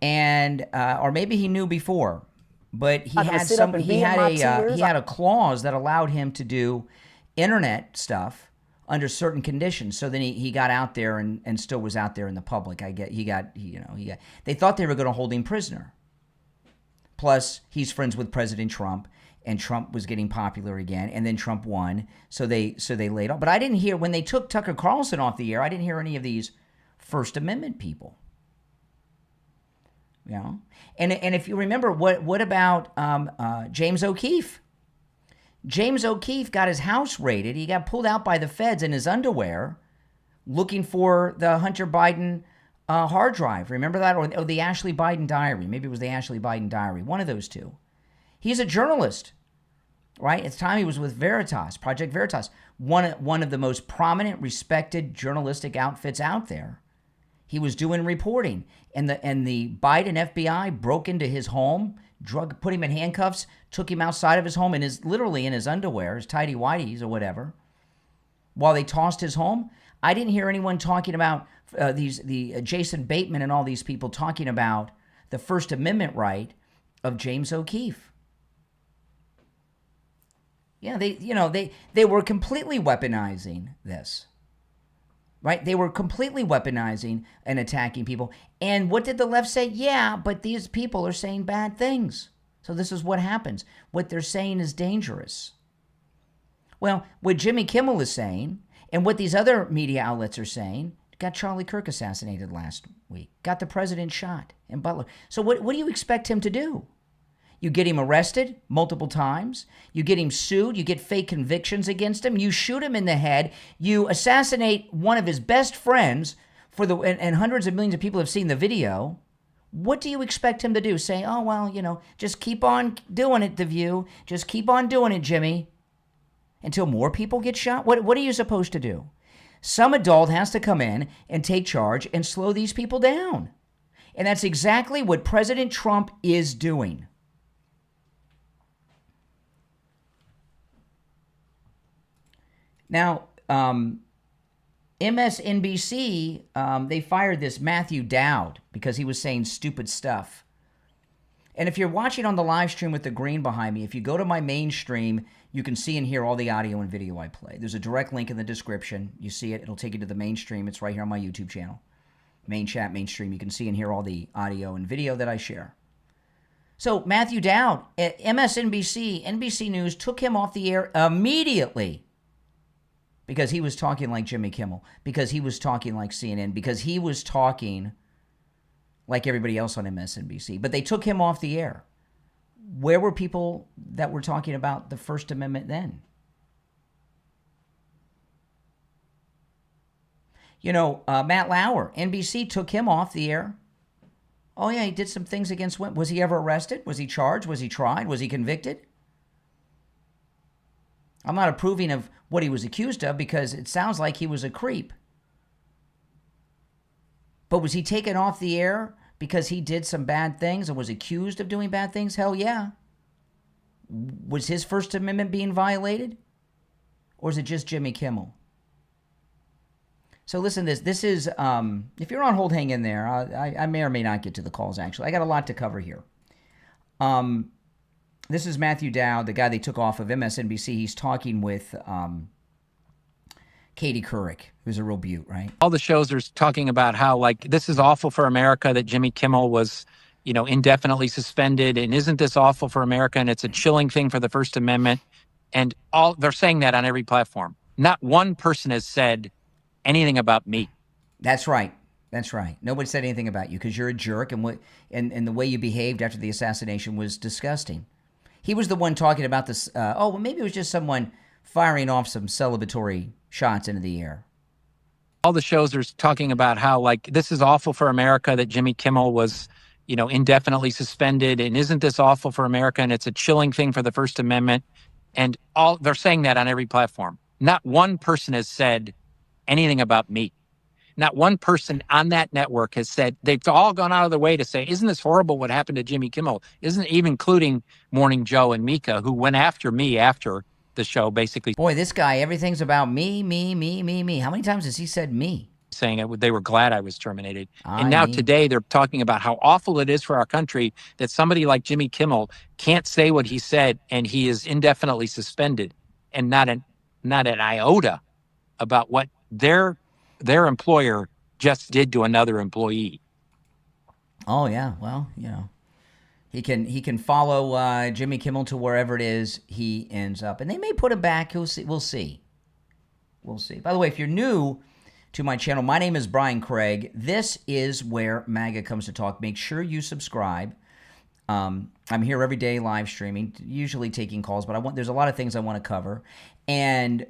and or maybe he knew before, but he had a clause that allowed him to do internet stuff under certain conditions. So then he got out there and still was out there in the public. They thought they were going to hold him prisoner. Plus, he's friends with President Trump, and Trump was getting popular again, and then Trump won, so they laid off. But I didn't hear, when they took Tucker Carlson off the air, I didn't hear any of these First Amendment people. You know? And if you remember, what about James O'Keefe? James O'Keefe got his house raided. He got pulled out by the feds in his underwear looking for the Hunter Biden hard drive. Remember that? Or the Ashley Biden diary. Maybe it was the Ashley Biden diary. One of those two. He's a journalist, right? At the time he was with Veritas, Project Veritas, one of the most prominent, respected journalistic outfits out there. He was doing reporting, and the Biden FBI broke into his home, put him in handcuffs, took him outside of his home, and literally in his underwear, his tighty-whities or whatever, while they tossed his home. I didn't hear anyone talking about the Jason Bateman and all these people talking about the First Amendment right of James O'Keefe. Yeah, they were completely weaponizing this. Right? They were completely weaponizing and attacking people. And what did the left say? Yeah, but these people are saying bad things. So this is what happens. What they're saying is dangerous. Well, what Jimmy Kimmel is saying, and what these other media outlets are saying, got Charlie Kirk assassinated last week, got the president shot in Butler. So what do you expect him to do? You get him arrested multiple times. You get him sued. You get fake convictions against him. You shoot him in the head. You assassinate one of his best friends and hundreds of millions of people have seen the video. What do you expect him to do? Say, oh, well, just keep on doing it, The View. Just keep on doing it, Jimmy, until more people get shot? What are you supposed to do? Some adult has to come in and take charge and slow these people down. And that's exactly what President Trump is doing. Now, MSNBC, they fired this Matthew Dowd because he was saying stupid stuff. And if you're watching on the live stream with the green behind me, if you go to my main stream, you can see and hear all the audio and video I play. There's a direct link in the description. You see it. It'll take you to the main stream. It's right here on my YouTube channel. Main chat, main stream. You can see and hear all the audio and video that I share. So Matthew Dowd at MSNBC, NBC News, took him off the air immediately. Because he was talking like Jimmy Kimmel, because he was talking like CNN, because he was talking like everybody else on MSNBC. But they took him off the air. Where were people that were talking about the First Amendment then? Matt Lauer, NBC, took him off the air. Oh, yeah, he did some things against women. Was he ever arrested? Was he charged? Was he tried? Was he convicted? I'm not approving of what he was accused of because it sounds like he was a creep. But was he taken off the air because he did some bad things and was accused of doing bad things? Hell yeah. Was his First Amendment being violated? Or is it just Jimmy Kimmel? So listen to this. This is, if you're on hold, hang in there. I may or may not get to the calls, actually. I got a lot to cover here. This is Matthew Dowd, the guy they took off of MSNBC. He's talking with Katie Couric, who's a real beaut, right? All the shows are talking about how, like, this is awful for America that Jimmy Kimmel was, indefinitely suspended. And isn't this awful for America? And it's a chilling thing for the First Amendment. And they're saying that on every platform. Not one person has said anything about me. That's right. That's right. Nobody said anything about you because you're a jerk, and the way you behaved after the assassination was disgusting. He was the one talking about this. Well, maybe it was just someone firing off some celebratory shots into the air. All the shows are talking about how, like, this is awful for America that Jimmy Kimmel was, indefinitely suspended. And isn't this awful for America? And it's a chilling thing for the First Amendment. And they're saying that on every platform. Not one person has said anything about me. Not one person on that network has said, they've all gone out of their way to say, isn't this horrible what happened to Jimmy Kimmel? Isn't even including Morning Joe and Mika, who went after me after the show, basically. Boy, this guy, everything's about me, me, me, me, me. How many times has he said me? Saying they were glad I was terminated. And now today they're talking about how awful it is for our country that somebody like Jimmy Kimmel can't say what he said and he is indefinitely suspended, and not an iota about what their employer just did to another employee. Oh yeah, well, he can follow Jimmy Kimmel to wherever it is he ends up, and they may put him back. We'll see. We'll see. By the way, if you're new to my channel, my name is Brian Craig. This is where MAGA comes to talk. Make sure you subscribe. I'm here every day live streaming, usually taking calls, but there's a lot of things I want to cover. And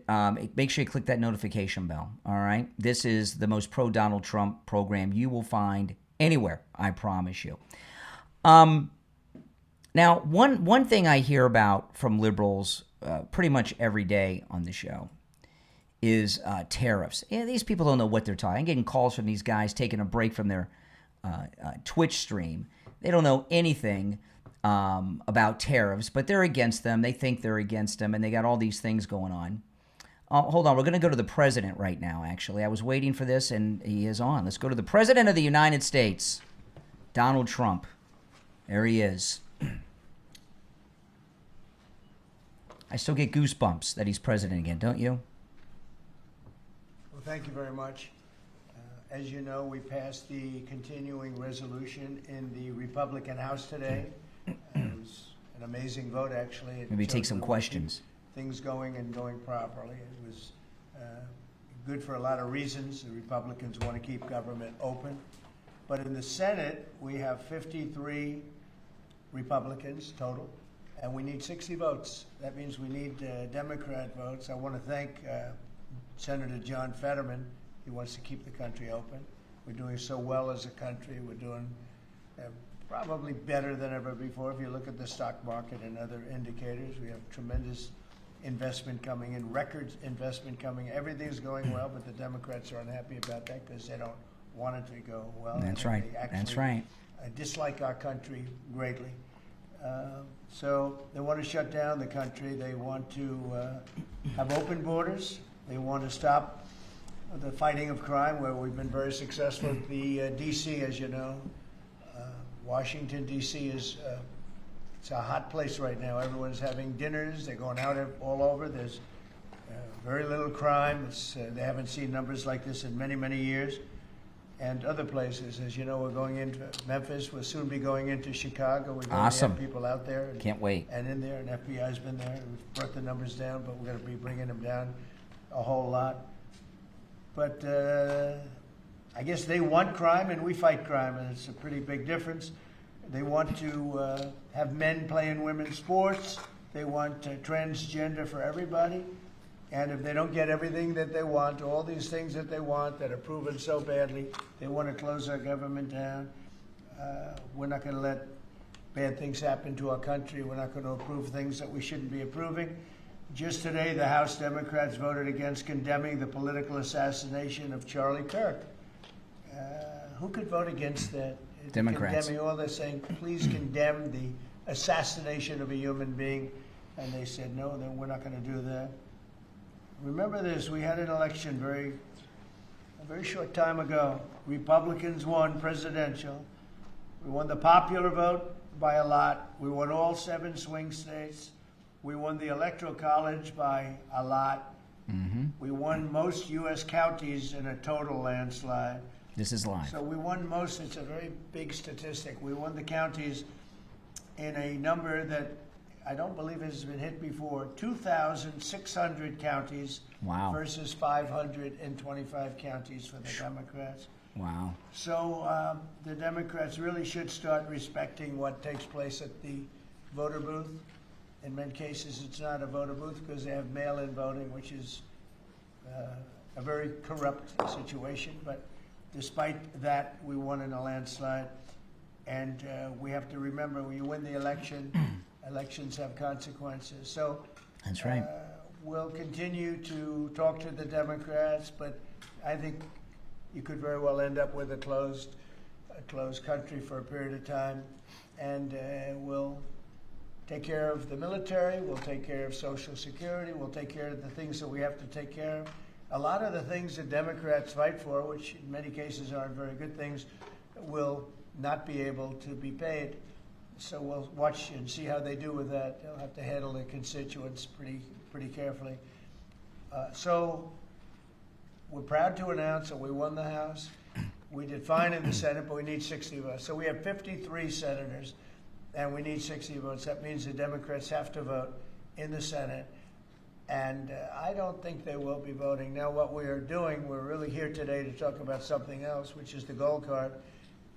make sure you click that notification bell, all right? This is the most pro-Donald Trump program you will find anywhere, I promise you. Now, one thing I hear about from liberals pretty much every day on the show is tariffs. These people don't know what they're talking. I'm getting calls from these guys taking a break from their Twitch stream. They don't know anything about tariffs, but they're against them. They think they're against them, and they got all these things going on. Hold on. We're going to go to the president right now, actually. I was waiting for this, and he is on. Let's go to the president of the United States, Donald Trump. There he is. I still get goosebumps that he's president again, don't you? Well, thank you very much. As you know, we passed the continuing resolution in the Republican House today. It was an amazing vote, actually. Maybe take some questions. Things going and going properly. It was good for a lot of reasons. The Republicans want to keep government open. But in the Senate, we have 53 Republicans total, and we need 60 votes. That means we need Democrat votes. I want to thank Senator John Fetterman. He wants to keep the country open. We're doing so well as a country. We're doing probably better than ever before. If you look at the stock market and other indicators, we have tremendous investment coming in, record investment coming. Everything's going well, but the Democrats are unhappy about that because they don't want it to go well. That's right. That's right. Dislike our country greatly. So they want to shut down the country. They want to have open borders. They want to stop the fighting of crime, where we've been very successful. The D.C., as you know, Washington, D.C. is it's a hot place right now. Everyone's having dinners. They're going out all over. There's very little crime. They haven't seen numbers like this in many, many years. And other places, as you know, we're going into Memphis. We'll soon be going into Chicago. We're going to have people out there. Can't wait. And in there, and FBI's been there. We've brought the numbers down, but we're going to be bringing them down a whole lot. But I guess they want crime and we fight crime, and it's a pretty big difference. They want to have men playing women's sports. They want transgender for everybody. And if they don't get everything that they want, all these things that they want that are proven so badly, they want to close our government down. We're not going to let bad things happen to our country. We're not going to approve things that we shouldn't be approving. Just today, the House Democrats voted against condemning the political assassination of Charlie Kirk. Who could vote against that? Democrats. Condemning all, they're saying, please condemn the assassination of a human being. And they said, no, then we're not going to do that. Remember this, we had an election a very short time ago. Republicans won presidential. We won the popular vote by a lot. We won all 7 swing states. We won the Electoral College by a lot. We won most U.S. counties in a total landslide. This is live. So we won most. It's a very big statistic. We won the counties in a number that I don't believe has been hit before. 2,600 counties versus 525 counties for the Democrats. Wow. So the Democrats really should start respecting what takes place at the voter booth. In many cases, it's not a voter booth because they have mail-in voting, which is a very corrupt situation. But despite that, we won in a landslide. And we have to remember, when you win the election, elections have consequences. So that's right. We'll continue to talk to the Democrats, but I think you could very well end up with a closed country for a period of time. And we'll take care of the military, we'll take care of Social Security, we'll take care of the things that we have to take care of. A lot of the things that Democrats fight for, which in many cases aren't very good things, will not be able to be paid. So we'll watch and see how they do with that. They'll have to handle their constituents pretty carefully. So we're proud to announce that we won the House. We did fine in the Senate, but we need 60 votes. So we have 53 senators, and we need 60 votes. That means the Democrats have to vote in the Senate. And I don't think they will be voting. Now, what we are doing, we're really here today to talk about something else, which is the gold card,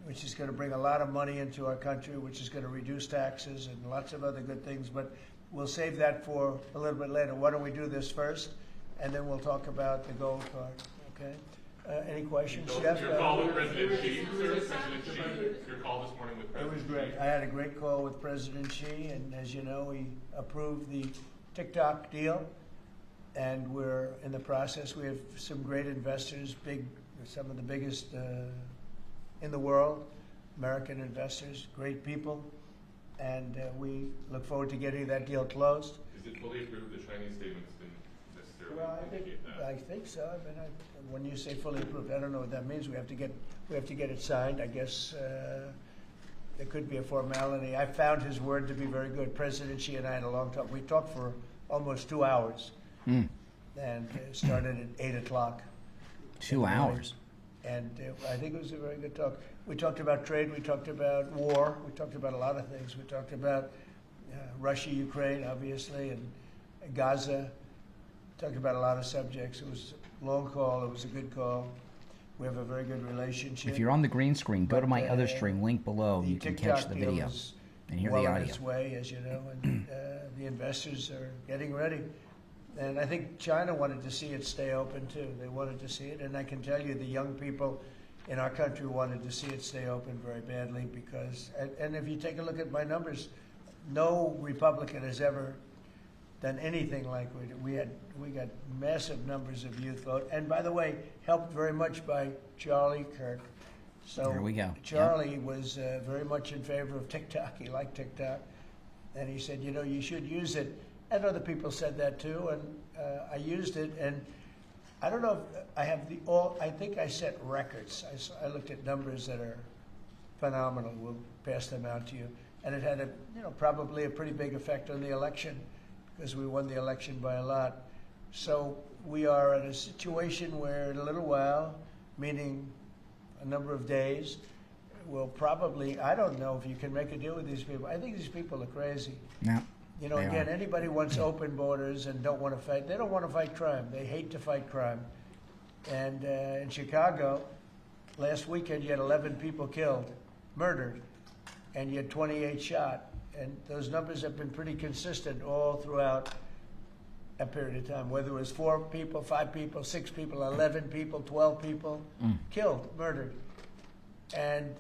which is going to bring a lot of money into our country, which is going to reduce taxes and lots of other good things. But we'll save that for a little bit later. Why don't we do this first, and then we'll talk about the gold card, okay? Any questions, Jeff? Your call with President Xi, sir. President Xi, your call this morning with President Xi. It was great. I had a great call with President Xi, and as you know, he approved the TikTok deal, and we're in the process. We have some great investors, some of the biggest in the world, American investors, great people, and we look forward to getting that deal closed. Is it fully approved? The Chinese statements didn't necessarily Well, indicate that. I think so. I mean, when you say fully approved, I don't know what that means. We have to get it signed. I guess there could be a formality. I found his word to be very good. President Xi and I had a long talk. We talked for almost 2 hours, and it started at 8 o'clock. 2 hours. And I think it was a very good talk. We talked about trade. We talked about war. We talked about a lot of things. We talked about Russia, Ukraine, obviously, and Gaza. Talked about a lot of subjects. It was a long call. It was a good call. We have a very good relationship. If you're on the green screen, go to my other stream, link below. You can catch the video and hear the audio. On its way, as you know, and the investors are getting ready. And I think China wanted to see it stay open, too. They wanted to see it. And I can tell you the young people in our country wanted to see it stay open very badly because, and if you take a look at my numbers, no Republican has ever done anything like we did. We got massive numbers of youth vote. And by the way, helped very much by Charlie Kirk. So there we go. Charlie was very much in favor of TikTok. He liked TikTok. And he said, you know, you should use it. And other people said that too, and I used it, and I don't know if I have I think I set records. I looked at numbers that are phenomenal. We'll pass them out to you. And it had probably a pretty big effect on the election because we won the election by a lot. So we are at a situation where in a little while, meaning a number of days, we'll probably, I don't know if you can make a deal with these people. I think these people are crazy. No. You know, again, anybody wants open borders and don't want to fight. They don't want to fight crime. They hate to fight crime. And in Chicago, last weekend, you had 11 people killed, murdered, and you had 28 shot. And those numbers have been pretty consistent all throughout a period of time, whether it was 4 people, 5 people, 6 people, 11 people, 12 people killed, murdered. And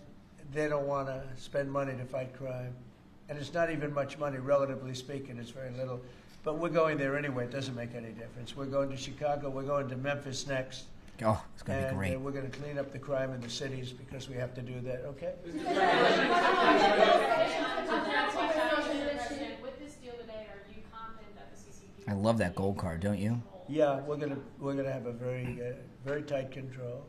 they don't want to spend money to fight crime. And it's not even much money, relatively speaking. It's very little. But we're going there anyway. It doesn't make any difference. We're going to Chicago. We're going to Memphis next. Oh, it's going to be great. And we're going to clean up the crime in the cities because we have to do that, okay? With this deal today, are you confident that the CCP... I love that gold card, don't you? Yeah, we're gonna have a very tight control.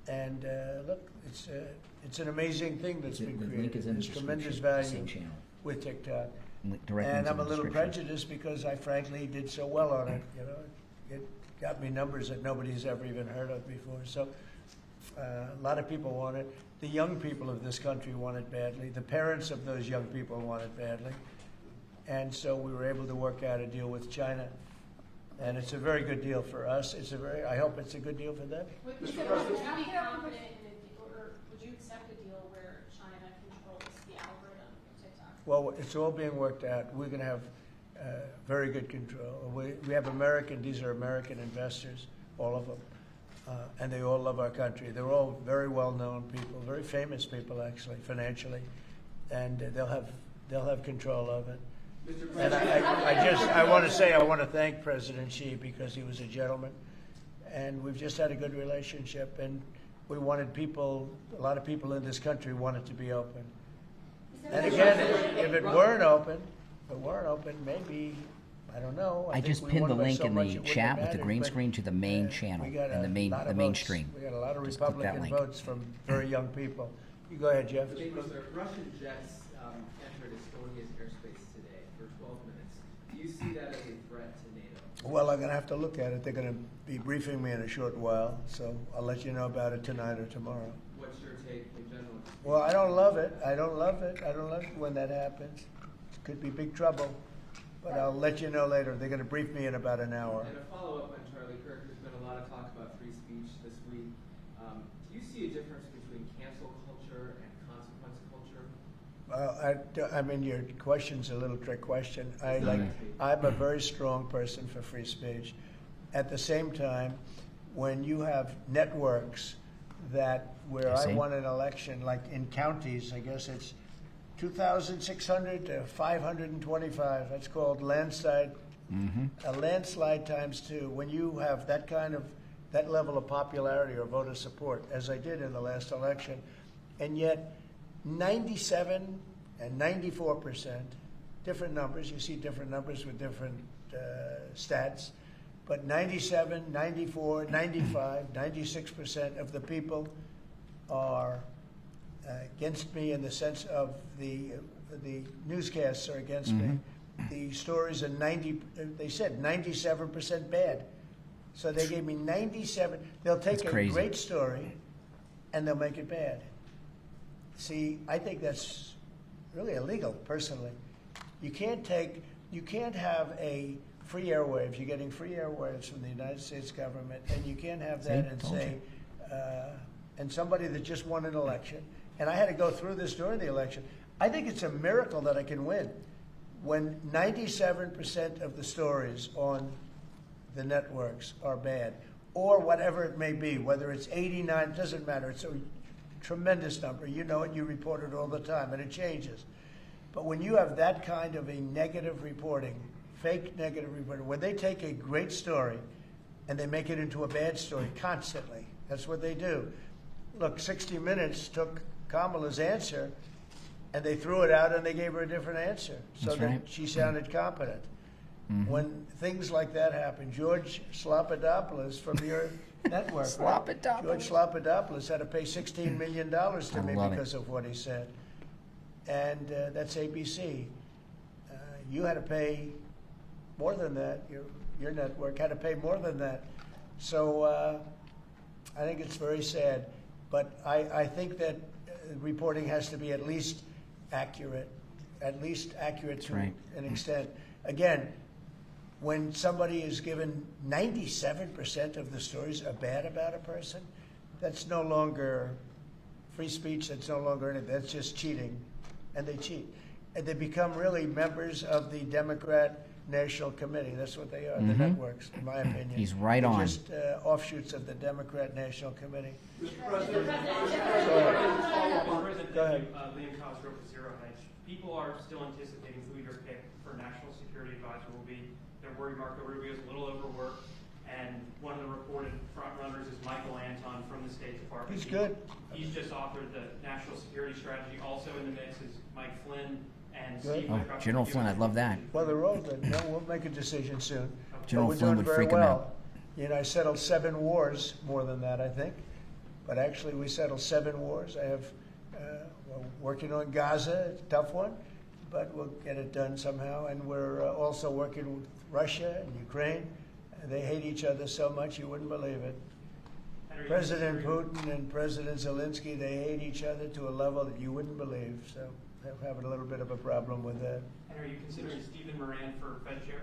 And look, it's an amazing thing that's been created. There's tremendous value with TikTok. And I'm a little prejudiced because I frankly did so well on it. You know, it got me numbers that nobody's ever even heard of before. So a lot of people want it. The young people of this country want it badly. The parents of those young people want it badly. And so we were able to work out a deal with China. And it's a very good deal for us. I hope it's a good deal for them. Would you be confident in a deal, or would you accept a deal where China controls the algorithm of TikTok? Well, it's all being worked out. We're going to have very good control. We have these are American investors, all of them. And they all love our country. They're all very well-known people, very famous people, actually, financially. And they'll have control of it. And I want to thank President Xi because he was a gentleman, and we've just had a good relationship. And we wanted a lot of people in this country wanted to be open. And again, if it weren't open, maybe, I don't know. I just pinned the link in the chat with the green screen to the main channel and the mainstream. We got a lot of Republican votes from very young people. You go ahead, Jeff. Russian jets entered Estonia's airspace today for 12 minutes. Do you see that as a threat to NATO? Well, I'm going to have to look at it. They're going to be briefing me in a short while, so I'll let you know about it tonight or tomorrow. What's your take in general? Well, I don't love it. I don't love it when that happens. It could be big trouble, but I'll let you know later. They're going to brief me in about an hour. And a follow-up on Charlie Kirk. There's been a lot of talk about free speech this week. Do you see a difference between cancel culture and consequence culture? I mean, your question's a little trick question. I'm a very strong person for free speech. At the same time, when you have networks where I won an election, like in counties, I guess it's 2,600 to 525. That's called landslide. A landslide times 2. When you have that level of popularity or voter support, as I did in the last election, and yet 97 and 94%, different numbers. You see different numbers with different stats. But 97, 94, 95, 96% of the people are against me in the sense of the newscasts are against me. The stories are they said 97% bad. So they gave me 97. They'll take a great story and they'll make it bad. See, I think that's really illegal, personally. You can't have a free airwaves. You're getting free airwaves from the United States government, and you can't have that and say, and somebody that just won an election, and I had to go through this during the election. I think it's a miracle that I can win when 97% of the stories on the networks are bad, or whatever it may be, whether it's 89, it doesn't matter. It's a tremendous number. You know it, you report it all the time, and it changes. But when you have that kind of a negative reporting, fake negative reporting, when they take a great story and they make it into a bad story constantly, that's what they do. Look, 60 Minutes took Kamala's answer and they threw it out and they gave her a different answer so that she sounded competent. When things like that happen, George Slopadopoulos from your network, George Slopadopoulos had to pay $16 million to me because of what he said. And that's ABC. You had to pay more than that. Your network had to pay more than that. So I think it's very sad. But I think that reporting has to be at least accurate to an extent. Again, when somebody is given 97% of the stories are bad about a person, that's no longer free speech, that's no longer anything, that's just cheating. And they cheat. And they become really members of the Democrat National Committee. That's what they are, the networks, in my opinion. He's right They're on. just offshoots of the Democrat National Committee. Mr. President, Go ahead. Liam Cosgrove with Zero Hedge. People are still anticipating who your pick for National Security Advisor will be. They're worried Marco Rubio is a little overworked, and one of the reported frontrunners is Michael Anton from the State Department. He's good. He's just authored the National Security Strategy. Also in the mix is Mike Flynn and Good. Steve Oh, Witkoff. General Flynn, I'd love that. Well, they're all good. No, we'll make a decision soon. General But we're Flynn doing would very freak him well. out. You know, I settled 7 wars, more than that, I think. But actually, we settled 7 wars. I have, we're working on Gaza, it's a tough one, but we'll get it done somehow. And we're also working with Russia and Ukraine. They hate each other so much you wouldn't believe it. President Putin and President Zelensky, they hate each other to a level that you wouldn't believe. So they're having a little bit of a problem with that. And are you considering Stephen Moran for Fed chair?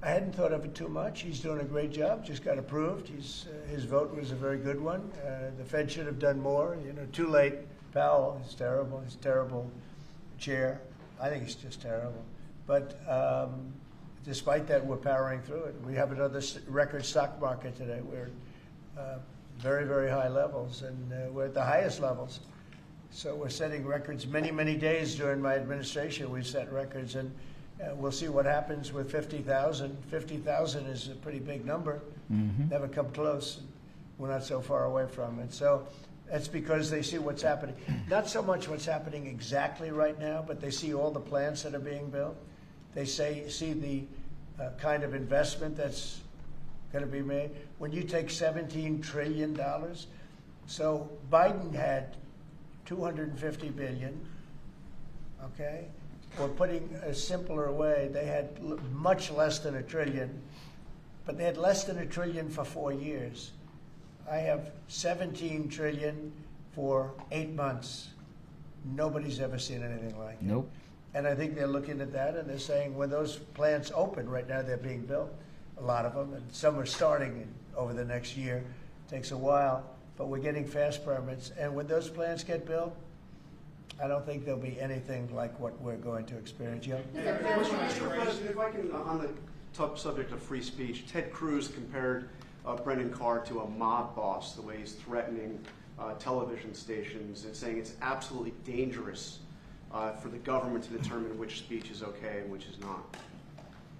I hadn't thought of it too much. He's doing a great job. Just got approved. His vote was a very good one. The Fed should have done more. Too late. Powell is terrible. He's a terrible chair. I think he's just terrible. But despite that, we're powering through it. We have another record stock market today. We're very, very high levels, and we're at the highest levels. So we're setting records. Many, many days during my administration, we've set records, and we'll see what happens with 50,000. 50,000 is a pretty big number. Never come close. We're not so far away from it. So that's because they see what's happening. Not so much what's happening exactly right now, but they see all the plants that are being built. They see the kind of investment that's going to be made. When you take $17 trillion, so Biden had $250 billion, okay? Or putting a simpler way, they had much less than $1 trillion, but they had less than $1 trillion for 4 years. I have $17 trillion for 8 months. Nobody's ever seen anything like it. Nope. And I think they're looking at that and they're saying when those plants open, right now they're being built, a lot of them, and some are starting over the next year. It takes a while, but we're getting fast permits. And when those plants get built, I don't think there'll be anything like what we're going to experience. Yeah? Mr. President, if I can, on the top subject of free speech, Ted Cruz compared Brendan Carr to a mob boss, the way he's threatening television stations and saying it's absolutely dangerous for the government to determine which speech is okay and which is not.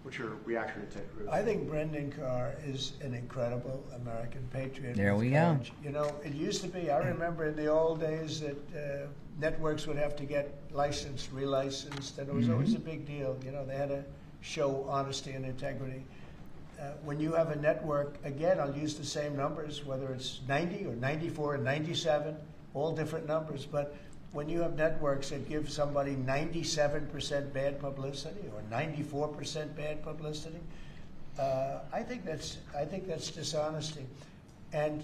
What's your reaction to Ted Cruz? I think Brendan Carr is an incredible American patriot. There we go. It used to be, I remember in the old days that networks would have to get licensed, relicensed, and it was always a big deal. They had to show honesty and integrity. When you have a network, again, I'll use the same numbers, whether it's 90 or 94 or 97, all different numbers, but when you have networks that give somebody 97% bad publicity or 94% bad publicity, I think that's dishonesty. And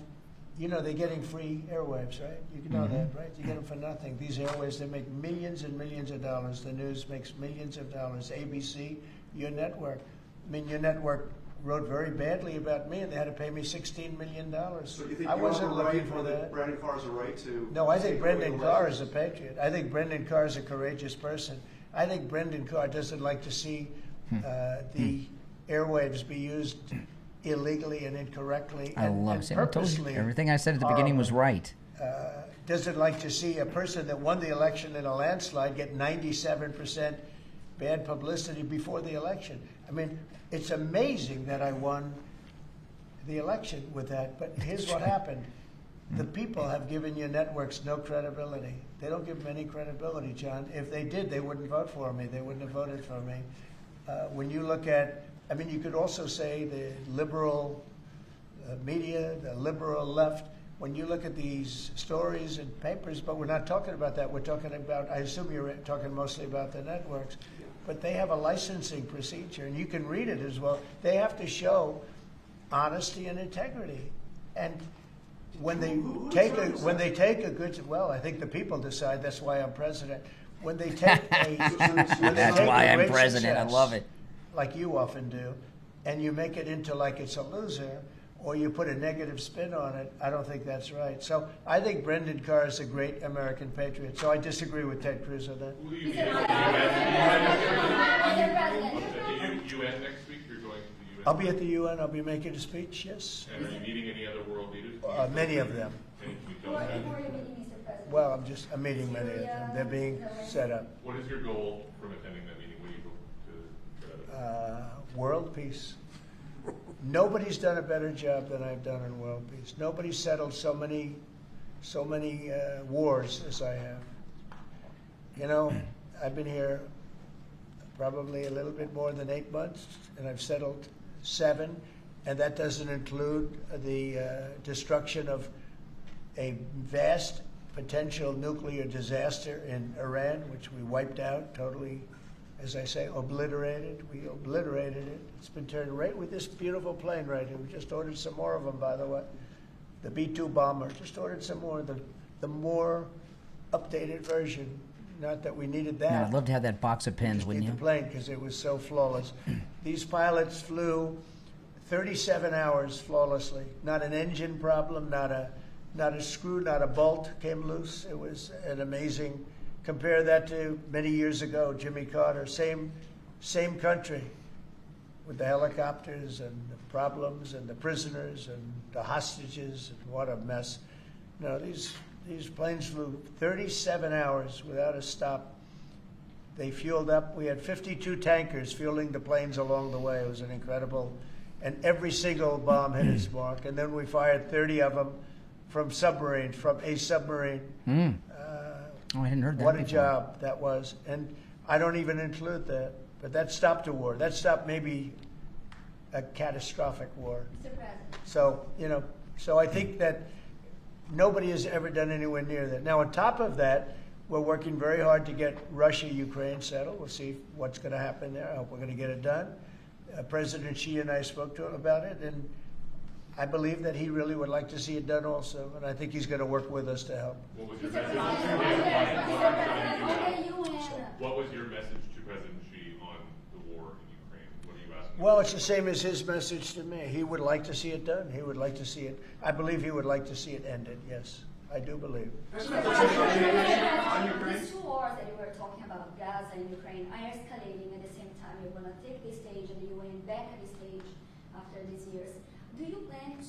they're getting free airwaves, right? You know that, right? You get them for nothing. These airwaves, they make millions and millions of dollars. The news makes millions of dollars. ABC, your network. I mean, your network wrote very badly about me, and they had to pay me $16 million. So you think I wasn't looking for that. Brendan Carr has a right to... No, I think Brendan Carr is a patriot. I think Brendan Carr is a courageous person. I think Brendan Carr doesn't like to see the airwaves be used illegally and incorrectly and purposely. Everything I said at the beginning was right. Doesn't like to see a person that won the election in a landslide get 97% bad publicity before the election. I mean, it's amazing that I won the election with that, but here's what happened. The people have given your networks no credibility. They don't give them any credibility, John. If they did, they wouldn't vote for me. They wouldn't have voted for me. When you look at, you could also say the liberal media, the liberal left, when you look at these stories and papers, but we're not talking about that. We're talking about, I assume you're talking mostly about the networks, but they have a licensing procedure, and you can read it as well. They have to show honesty and integrity. And when they take a good, well, I think the people decide. That's why I'm president. When they take a, that's why I'm president. I love it. Like you often do, and you make it into like it's a loser, or you put a negative spin on it, I don't think that's right. So I think Brendan Carr is a great American patriot. So I disagree with Ted Cruz on that. Will you be at the UN next week? You're going to the UN? I'll be at the UN. I'll be making a speech, yes. And are you meeting any other world leaders? Many of them. Well, I'm meeting many of them. They're being set up. What is your goal from attending that meeting? What do you hope to world peace. Nobody's done a better job than I've done in world peace. Nobody's settled so many wars as I have. I've been here probably a little bit more than 8 months, and I've settled 7, and that doesn't include the destruction of a vast potential nuclear disaster in Iran, which we wiped out, totally as I say, obliterated. We obliterated it. It's been turned right with this beautiful plane right here. We just ordered some more of them, by the way. The B-2 bomber. Just ordered some more. The more updated version. Not that we needed that. Now, I'd love to have that box of pens, wouldn't you? The plane, because it was so flawless. These pilots flew 37 hours flawlessly. Not an engine problem, not a screw, not a bolt came loose. It was an amazing. Compare that to many years ago, Jimmy Carter, same country, with the helicopters and the problems and the prisoners and the hostages, and what a mess. No, these planes flew 37 hours without a stop. They fueled up. We had 52 tankers fueling the planes along the way. It was an incredible, and every single bomb hit its mark. And then we fired 30 of them from submarines, from a submarine. Oh, I hadn't heard that What a before. job that was. And I don't even include that. But that stopped a war. That stopped maybe a catastrophic war. So, so I think that nobody has ever done anywhere near that. Now, on top of that, we're working very hard to get Russia-Ukraine settled. We'll see what's going to happen there. I hope we're going to get it done. President Xi and I spoke to him about it, and I believe that he really would like to see it done also, and I think he's going to work with us to help. What was your message to President Xi on the war in Ukraine? What are you asking? Well, it's the same as his message to me. He would like to see it done. He would like to see it. I believe he would like to see it ended, yes. I do believe. These 2 wars that you were talking about, Gaza and Ukraine, are escalating at the same time. You're going to take the stage and the UN back at the stage after these years. Do you plan to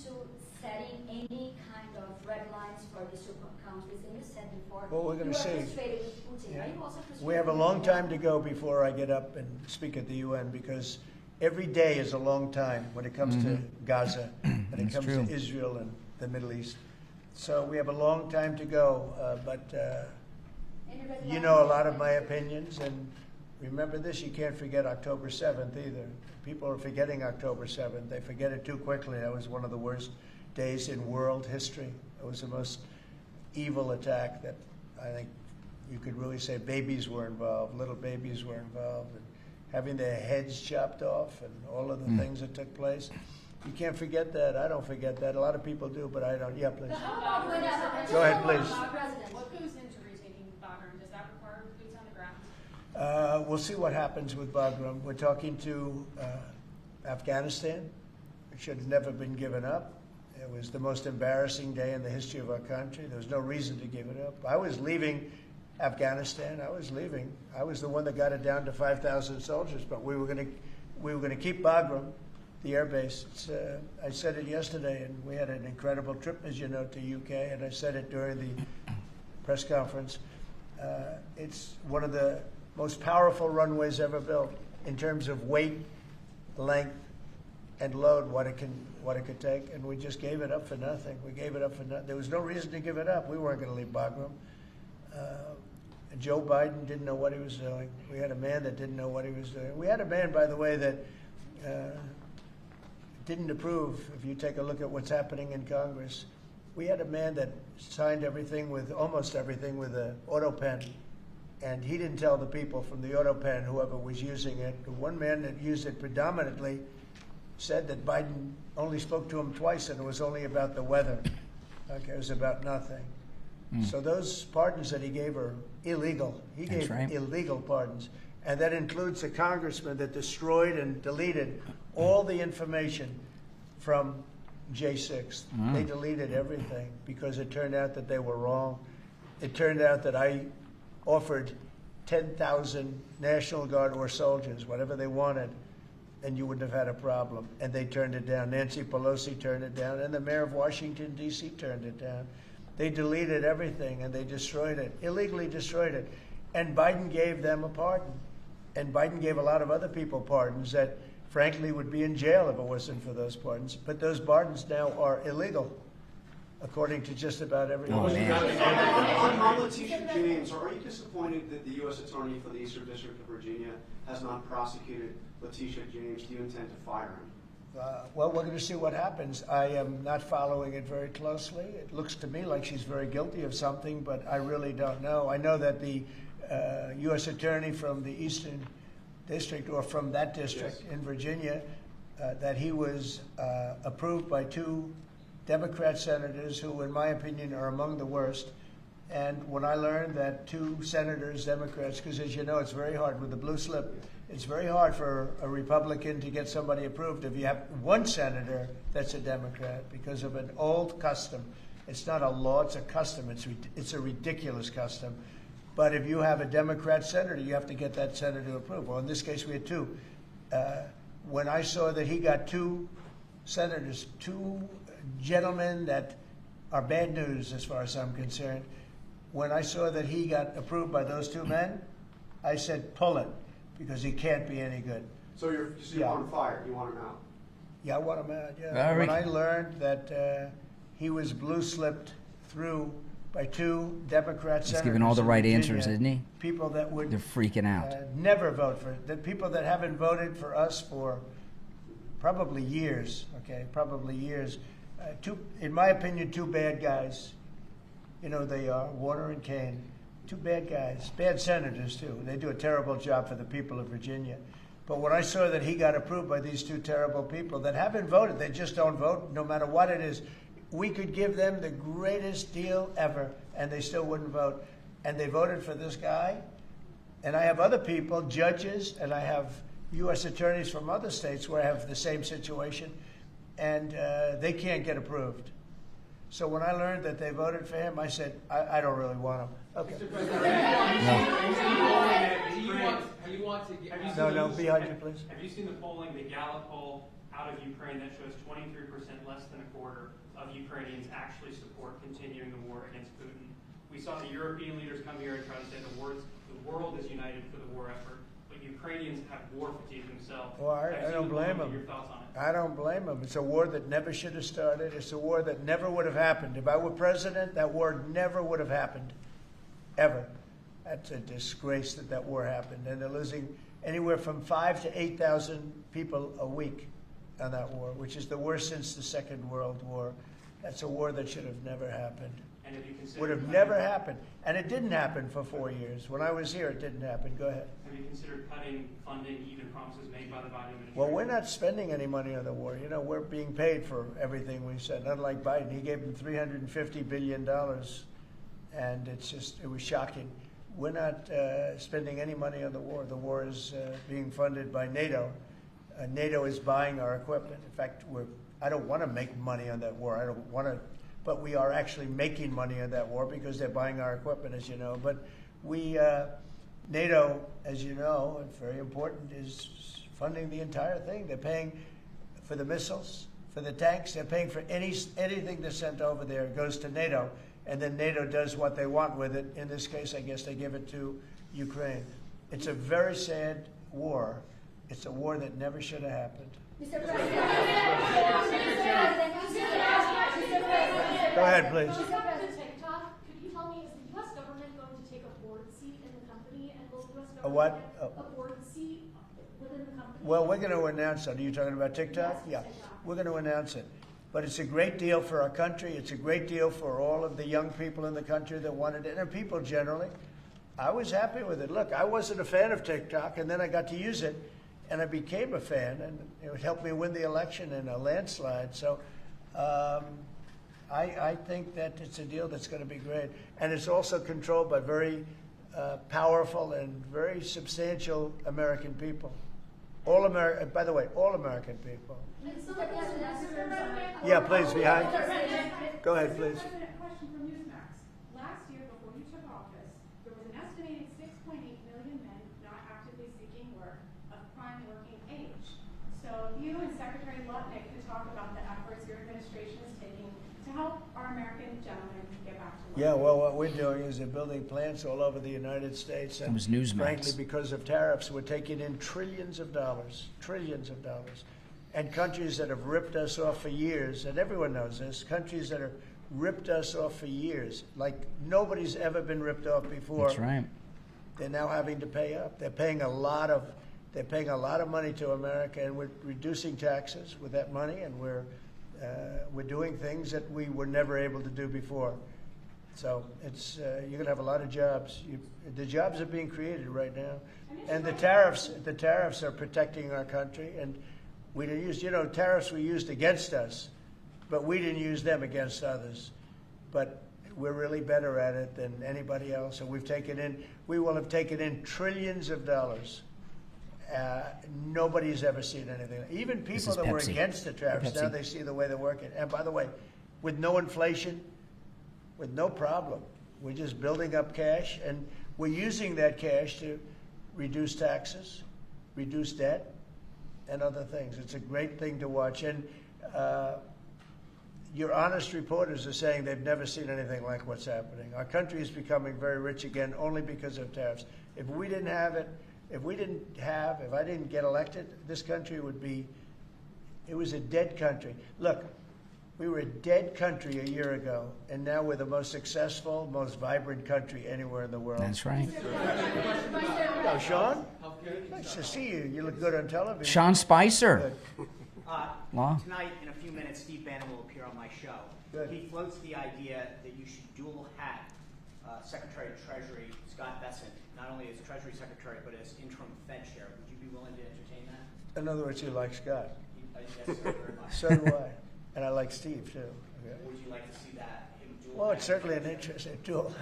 setting any kind of red lines for these 2 countries? And you said before, well, we're going to see. Frustrated with Putin. Yeah. Are you also frustrated? We have a long time to go before I get up and speak at the UN, because every day is a long time when it comes to Gaza, when it comes to Israel and the Middle East. So we have a long time to go, but you know a lot of my opinions, and remember this, you can't forget October 7th either. People are forgetting October 7th. They forget it too quickly. That was one of the worst days in world history. It was the most evil attack that I think you could really say babies were involved, little babies were involved, and having their heads chopped off and all of the things that took place. You can't forget that. I don't forget that. A lot of people do, but I don't. Yeah, please. Go ahead, please. What goes into retaking Bagram? Does that require boots on the ground? We'll see what happens with Bagram. We're talking to Afghanistan. It should have never been given up. It was the most embarrassing day in the history of our country. There was no reason to give it up. I was leaving Afghanistan. I was leaving. I was the one that got it down to 5,000 soldiers, but we were going to keep Bagram, the air base. I said it yesterday, and we had an incredible trip, as you know, to UK, and I said it during the press conference. It's one of the most powerful runways ever built in terms of weight, length, and load, what it could take, and we just gave it up for nothing. We gave it up for nothing. There was no reason to give it up. We weren't going to leave Bagram. And Joe Biden didn't know what he was doing. We had a man that didn't know what he was doing. We had a man, by the way, that didn't approve. If you take a look at what's happening in Congress, we had a man that signed everything with, almost everything with an auto pen, and he didn't tell the people from the auto pen, whoever was using it. The one man that used it predominantly said that Biden only spoke to him twice, and it was only about the weather. Okay, it was about nothing. So those pardons that he gave are illegal. He gave illegal pardons. And that includes the congressman that destroyed and deleted all the information from J6. They deleted everything because it turned out that they were wrong. It turned out that I offered 10,000 National Guard or soldiers, whatever they wanted, and you wouldn't have had a problem. And they turned it down. Nancy Pelosi turned it down, and the mayor of Washington, D.C. turned it down. They deleted everything, and they destroyed it, illegally destroyed it. And Biden gave them a pardon. And Biden gave a lot of other people pardons that, frankly, would be in jail if it wasn't for those pardons. But those pardons now are illegal, according to just about everyone. On Letitia James, are you disappointed that the U.S. Attorney for the Eastern District of Virginia has not prosecuted Letitia James? Do you intend to fire him? Well, we're going to see what happens. I am not following it very closely. It looks to me like she's very guilty of something, but I really don't know. I know that the U.S. Attorney from the Eastern district, or from that district in Virginia, that he was approved by 2 Democrat senators who, in my opinion, are among the worst. And when I learned that 2 senators, Democrats, because as you know, it's very hard with the blue slip, it's very hard for a Republican to get somebody approved if you have 1 senator that's a Democrat because of an old custom. It's not a law, it's a custom. It's a ridiculous custom. But if you have a Democrat senator, you have to get that senator approved. Well, in this case, we had 2. When I saw that he got 2 senators, 2 gentlemen that are bad news as far as I'm concerned, when I saw that he got approved by those 2 men, I said, pull it, because he can't be any good. So you want him fired? You want him out? Yeah, I want him out, yeah. When I learned that he was blue-slipped through by 2 Democrat senators. He's giving all the right answers, isn't he? People that would... They're freaking out. Never vote for it. The people that haven't voted for us for probably years, okay, probably years. In my opinion, 2 bad guys. You know they are, Warner and Kane. 2 bad guys, bad senators too. They do a terrible job for the people of Virginia. But when I saw that he got approved by these 2 terrible people that haven't voted, they just don't vote no matter what it is. We could give them the greatest deal ever and they still wouldn't vote. And they voted for this guy. And I have other people, judges, and I have U.S. attorneys from other states where I have the same situation, and they can't get approved. So when I learned that they voted for him, I said, I don't really want him. Okay. No, behind you, please. Have you seen the polling, the Gallup poll out of Ukraine that shows 23%, less than a quarter of Ukrainians actually support continuing the war against Putin? We saw the European leaders come here and try to say the world is united for the war effort, but Ukrainians have war fatigue themselves. Well, I don't blame them. Your thoughts on it? I don't blame them. It's a war that never should have started. It's a war that never would have happened. If I were president, that war never would have happened, ever. That's a disgrace that that war happened. And they're losing anywhere from 5,000 to 8,000 people a week on that war, which is the worst since the Second World War. That's a war that should have never happened. And if you consider Would have never happened. And it didn't happen for 4 years. When I was here, it didn't happen. Go ahead. Have you considered cutting funding, even promises made by the Biden administration? Well, we're not spending any money on the war. You know, we're being paid for everything we said. Unlike Biden, he gave them $350 billion. And it was shocking. We're not spending any money on the war. The war is being funded by NATO. NATO is buying our equipment. In fact, I don't want to make money on that war. I don't want to, but we are actually making money on that war because they're buying our equipment, as you know. But NATO, as you know, it's very important, is funding the entire thing. They're paying for the missiles, for the tanks. They're paying for anything that's sent over there. It goes to NATO, and then NATO does what they want with it. In this case, I guess they give it to Ukraine. It's a very sad war. It's a war that never should have happened. Mr. President. Go ahead, please. TikTok, could you tell me, is the U.S. government going to take a board seat in the company, and will the U.S. government A what? a board seat within the company? Well, we're going to announce it. Are you talking about TikTok? Yes, Yeah, we're going to announce it. But it's a great deal for our country. It's a great deal for all of the young people in the country that wanted it, and people generally. I was happy with it. Look, I wasn't a fan of TikTok, and then I got to use it, and I became a fan, and it helped me win the election in a landslide. So I think that it's a deal that's going to be great. And it's also controlled by very powerful and very substantial American people. All American, by the way, all American people. Yeah, please, behind. Go ahead, please. Question from Newsmax. Last year, before you took office, there was an estimated 6.8 million men not actively seeking work of prime working age. So you and Secretary Lutnick could talk about the efforts your administration is taking to help our American gentlemen get back to work. Yeah, well, what we're doing is they're building plants all over the United States. And it was Newsmax. Frankly, because of tariffs, we're taking in trillions of dollars. And countries that have ripped us off for years, and everyone knows this, countries that have ripped us off for years, like nobody's ever been ripped off before. That's right. They're now having to pay up. They're paying a lot of money to America, and we're reducing taxes with that money, and we're doing things that we were never able to do before. So it's you're going to have a lot of jobs. The jobs are being created right now, and the tariffs are protecting our country. And we didn't use, tariffs were used against us, but we didn't use them against others. But we're really better at it than anybody else, and we will have taken in trillions of dollars. Nobody's ever seen anything. Even people that were against the tariffs, now they see the way they're working. And by the way, with no inflation, with no problem, we're just building up cash, and we're using that cash to reduce taxes, reduce debt, and other things. It's a great thing to watch. And your honest reporters are saying they've never seen anything like what's happening. Our country is becoming very rich again only because of tariffs. If I didn't get elected, this country it was a dead country. Look, we were a dead country a year ago, and now we're the most successful, most vibrant country anywhere in the world. That's right. Hello, Sean. Nice to see you. You look good on television. Sean Spicer. Tonight, in a few minutes, Steve Bannon will appear on my show. Good. He floats the idea that you should dual hat Secretary of Treasury Scott Bessent, not only as Treasury Secretary, but as interim Fed chair. Would you be willing to entertain that? In other words, you like Scott. Yes, sir, very much. So do I. And I like Steve, too. Okay. Would you like to see that? Well, it's certainly an interesting tool.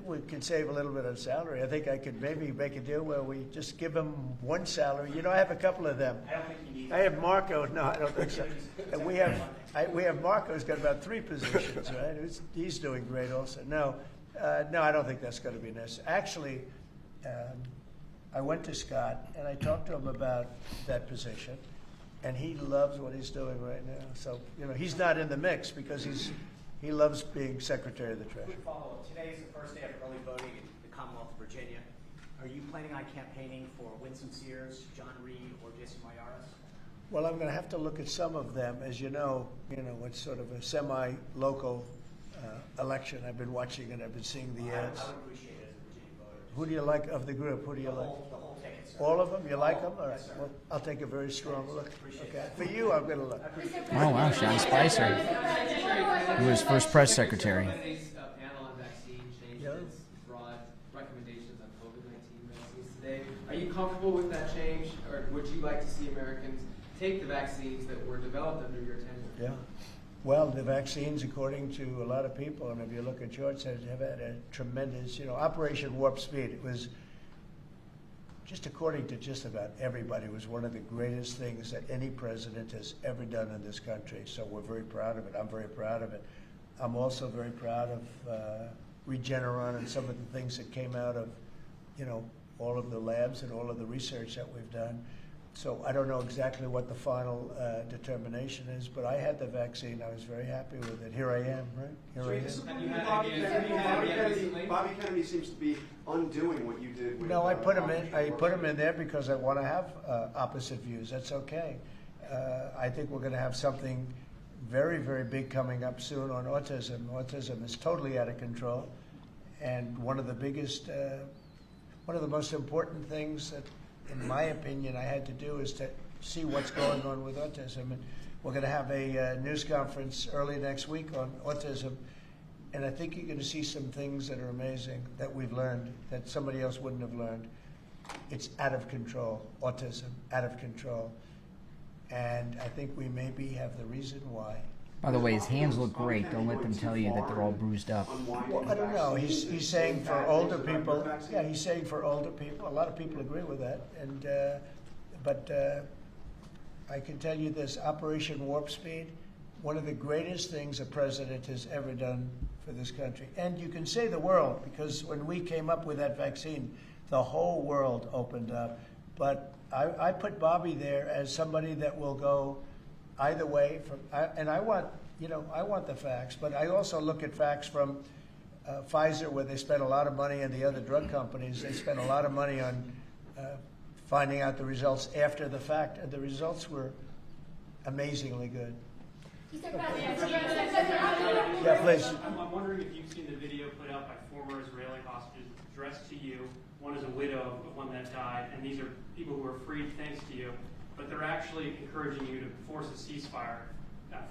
We could save a little bit on salary. I think I could maybe make a deal where we just give him one salary. I have a couple of them. I don't think you need I have Marco. No, I don't think so. And we have Marco who's got about 3 positions, right? He's doing great also. No, I don't think that's going to be necessary. Actually, I went to Scott and I talked to him about that position, and he loves what he's doing right now. So, he's not in the mix because he loves being Secretary of the Treasury. Quick follow-up. Today is the first day of early voting in the Commonwealth of Virginia. Are you planning on campaigning for Winsome Sears, John Reed, or Jason Mayaris? Well, I'm going to have to look at some of them. As you know, it's sort of a semi-local election. I've been watching it. I've been seeing the ads. I would appreciate it as a Virginia voter. Who do you like of the group? Who do you like? The whole ticket, sir. All of them? You like them? All right. Yes, sir. Well, I'll take a very strong look. Okay. For you, I'm going to look. Oh, wow, Sean Spicer. He was first press secretary. Today's panel on vaccine changed its broad recommendations on COVID-19 vaccines today. Are you comfortable with that change, or would you like to see Americans take the vaccines that were developed under your tenure? Yeah. Well, the vaccines, according to a lot of people, and if you look at George, have had a tremendous, Operation Warp Speed. It was, just according to just about everybody, was one of the greatest things that any president has ever done in this country. So we're very proud of it. I'm very proud of it. I'm also very proud of Regeneron and some of the things that came out of, all of the labs and all of the research that we've done. So I don't know exactly what the final determination is, but I had the vaccine. I was very happy with it. Here I am, right? Bobby Kennedy seems to be undoing what you did with. No, I put him in. I put him in there because I want to have opposite views. That's okay. I think we're going to have something very, very big coming up soon on autism. Autism is totally out of control, and one of the most important things that, in my opinion, I had to do is to see what's going on with autism. And we're going to have a news conference early next week on autism. And I think you're going to see some things that are amazing that we've learned that somebody else wouldn't have learned. It's out of control, autism, out of control. And I think we maybe have the reason why. By the way, his hands look great. Don't let them tell you that they're all bruised up. Well, I don't know. He's saying for older people. Yeah, he's saying for older people. A lot of people agree with that. And but I can tell you this: Operation Warp Speed, one of the greatest things a president has ever done for this country. And you can say the world, because when we came up with that vaccine, the whole world opened up. But I put Bobby there as somebody that will go either way. And I want the facts, but I also look at facts from Pfizer, where they spent a lot of money, and the other drug companies, they spent a lot of money on finding out the results after the fact, and the results were amazingly good. Yeah, please. I'm wondering if you've seen the video put out by former Israeli hostages addressed to you. One is a widow of one that died, and these are people who were freed thanks to you. But they're actually encouraging you to force a ceasefire,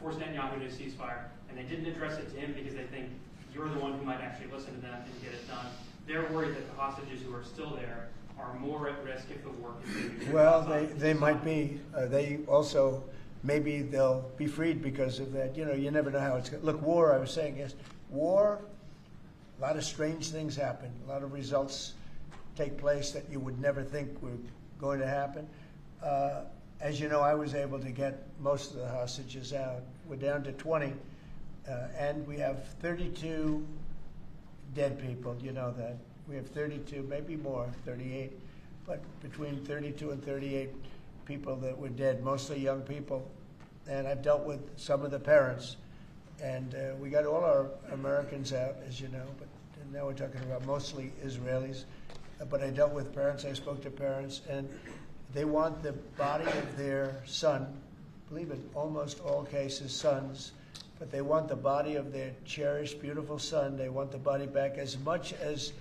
force Netanyahu to a ceasefire, and they didn't address it to him because they think you're the one who might actually listen to them and get it done. They're worried that the hostages who are still there are more at risk if the war continues. Well, they might be. They also, maybe they'll be freed because of that. You know, you never know how it's going to look. War, I was saying, yes, war, a lot of strange things happen. A lot of results take place that you would never think were going to happen. As you know, I was able to get most of the hostages out. We're down to 20, and we have 32 dead people. You know that. We have 32, maybe more, 38, but between 32 and 38 people that were dead, mostly young people. And I've dealt with some of the parents, and we got all our Americans out, as you know, but now we're talking about mostly Israelis. But I dealt with parents, I spoke to parents, and they want the body of their son, I believe in almost all cases sons, but they want the body of their cherished, beautiful son. They want the body back as much as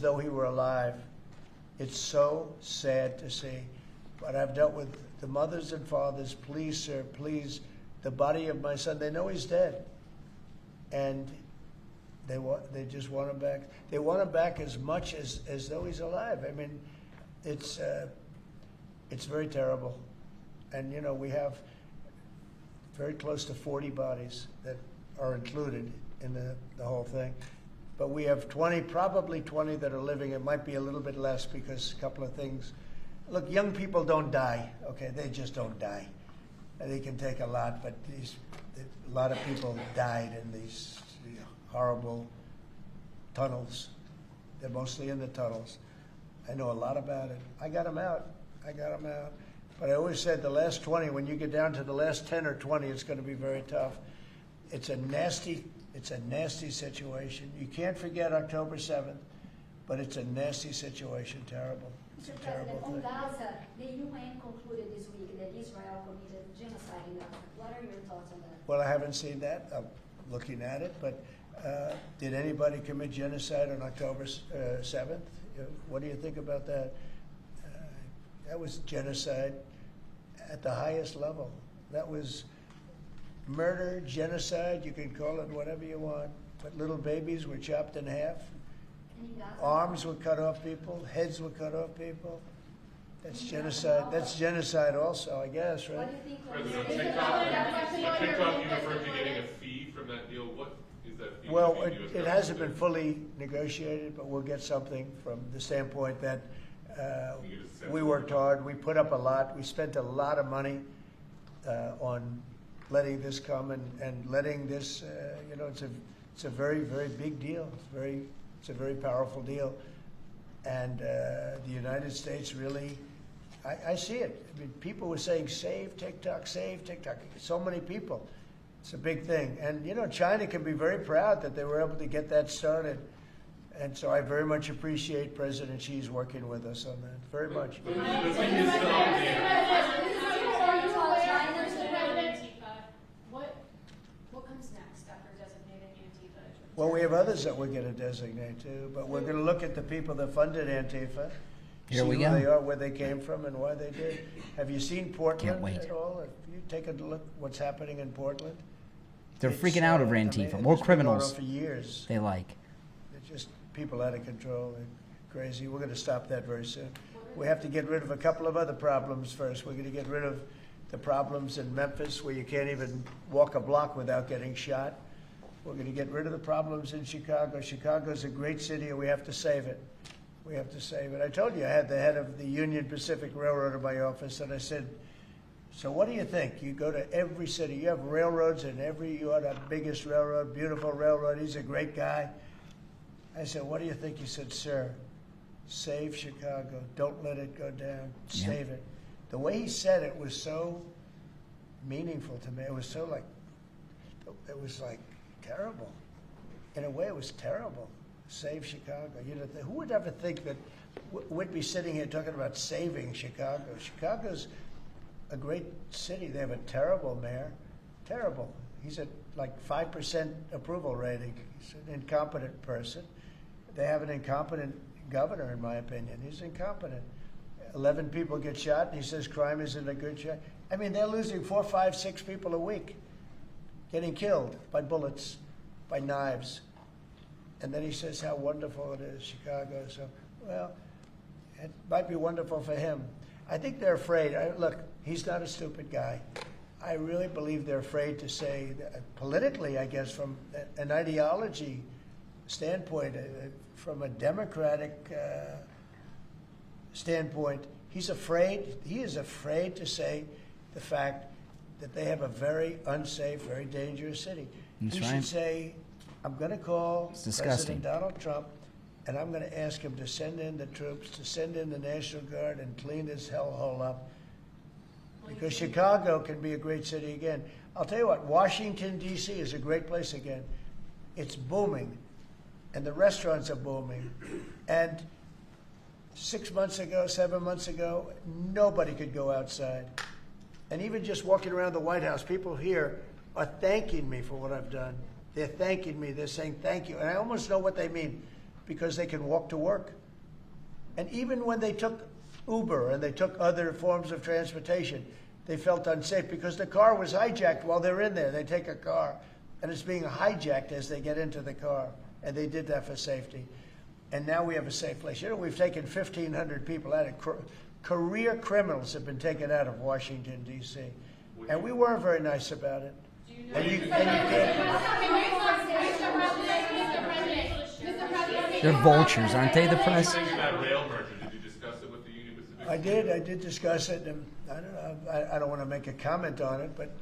though he were alive. It's so sad to see. But I've dealt with the mothers and fathers. Please, sir, please, the body of my son. They know he's dead, and they just want him back. They want him back as much as though he's alive. I mean, it's very terrible. And you know, we have very close to 40 bodies that are included in the whole thing. But we have 20, probably 20 that are living. It might be a little bit less because a couple of things. Look, young people don't die, okay? They just don't die. They can take a lot, but a lot of people died in these horrible tunnels. They're mostly in the tunnels. I know a lot about it. I got them out. But I always said the last 20, when you get down to the last 10 or 20, it's going to be very tough. It's a nasty situation. You can't forget October 7th, but it's a nasty situation, terrible. It's a terrible thing. On Gaza, the UN concluded this week that Israel committed genocide in Gaza. What are your thoughts on that? Well, I haven't seen that. I'm looking at it, but did anybody commit genocide on October 7th? What do you think about that? That was genocide at the highest level. That was murder, genocide, you can call it whatever you want, but little babies were chopped in half. Arms were cut off people, heads were cut off people. That's genocide. That's genocide also, I guess, right? President, on TikTok, you referred to getting a fee from that deal. What is that fee? Well, it hasn't been fully negotiated, but we'll get something from the standpoint that we worked hard. We put up a lot. We spent a lot of money on letting this come and letting this, you know, it's a very, very big deal. It's a very powerful deal. And the United States really, I see it. I mean, people were saying, save TikTok, save TikTok. So many people. It's a big thing. And, you know, China can be very proud that they were able to get that started. And so I very much appreciate President Xi's working with us on that. Very much. What comes next after designating Antifa? Well, we have others that we're going to designate too, but we're going to look at the people that funded Antifa, Here see we who go. they are, where they came from, and why they did. Have you seen Portland Can't wait. at all? Have you taken a look what's happening in Portland? They're It's, freaking out over I mean, Antifa. it's More been going criminals on for years. they like. They're just people out of control and crazy. We're going to stop that very soon. We have to get rid of a couple of other problems first. We're going to get rid of the problems in Memphis where you can't even walk a block without getting shot. We're going to get rid of the problems in Chicago. Chicago's a great city and we have to save it. We have to save it. I told you I had the head of the Union Pacific Railroad in my office and I said, so what do you think? You go to every city, you have railroads in you are the biggest railroad, beautiful railroad. He's a great guy. I said, what do you think? He said, sir, save Chicago. Don't let it go down. Save it. The way he said it was so meaningful to me. It was so like terrible. In a way, it was terrible. Save Chicago. You know, who would ever think that we'd be sitting here talking about saving Chicago? Chicago's a great city. They have a terrible mayor. Terrible. He's at like 5% approval rating. He's an incompetent person. They have an incompetent governor, in my opinion. He's incompetent. 11 people get shot, and he says crime isn't a good shot. I mean, they're losing 4, 5, 6 people a week, getting killed by bullets, by knives. And then he says how wonderful it is, Chicago. So, well, it might be wonderful for him. I think they're afraid. Look, he's not a stupid guy. I really believe they're afraid to say, politically, I guess, from an ideology standpoint, from a democratic standpoint, he is afraid to say the fact that they have a very unsafe, very dangerous city. That's he right. should say, I'm going to call It's disgusting. President Donald Trump, and I'm going to ask him to send in the troops, to send in the National Guard and clean this hellhole up. Because Chicago can be a great city again. I'll tell you what, Washington, D.C. is a great place again. It's booming, and the restaurants are booming. And 6 months ago, 7 months ago, nobody could go outside. And even just walking around the White House, people here are thanking me for what I've done. They're thanking me. They're saying thank you. And I almost know what they mean, because they can walk to work. And even when they took Uber and they took other forms of transportation, they felt unsafe because the car was hijacked while they're in there. They take a car, and it's being hijacked as they get into the car. And they did that for safety. And now we have a safe place. You know, we've taken 1,500 people out of career criminals have been taken out of Washington, D.C. And we weren't very nice about it. And you can't. They're vultures, aren't they, the press? That rail merger, did you discuss it with the Union Pacific? I did discuss it, and I don't know. I don't want to make a comment on it, but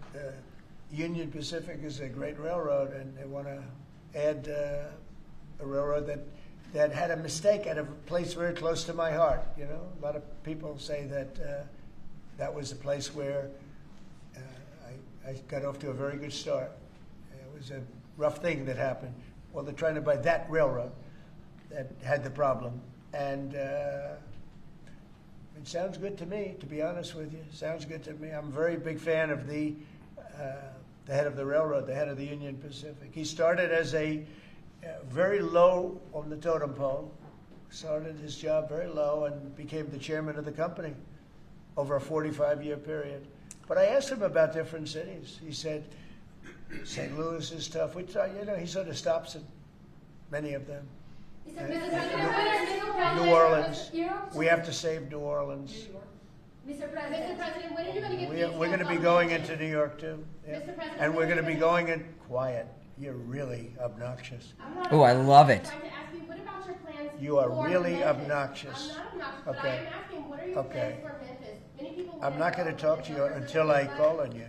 Union Pacific is a great railroad, and they want to add a railroad that had a mistake at a place very close to my heart. You know, a lot of people say that that was a place where I got off to a very good start. It was a rough thing that happened. Well, they're trying to buy that railroad that had the problem, and it sounds good to me, to be honest with you. Sounds good to me. I'm a very big fan of the head of the railroad, the head of the Union Pacific. He started as a very low on the totem pole, started his job very low and became the chairman of the company over a 45-year period. But I asked him about different cities. He said, St. Louis is tough. We thought, you know, he sort of stops at many of them. New Orleans. We have to save New Orleans. Mr. President, when are you going to get We're going to be going into New York, too. Yeah. Mr. President, And we're going to be going in quiet. You're really obnoxious. Oh, I love it. I'm trying to ask you, what about your plans You are for really Memphis? obnoxious. I'm not obnoxious, but I Okay. am asking, what are your Okay. plans for Memphis? Many people I'm not going to talk to you until I call on you.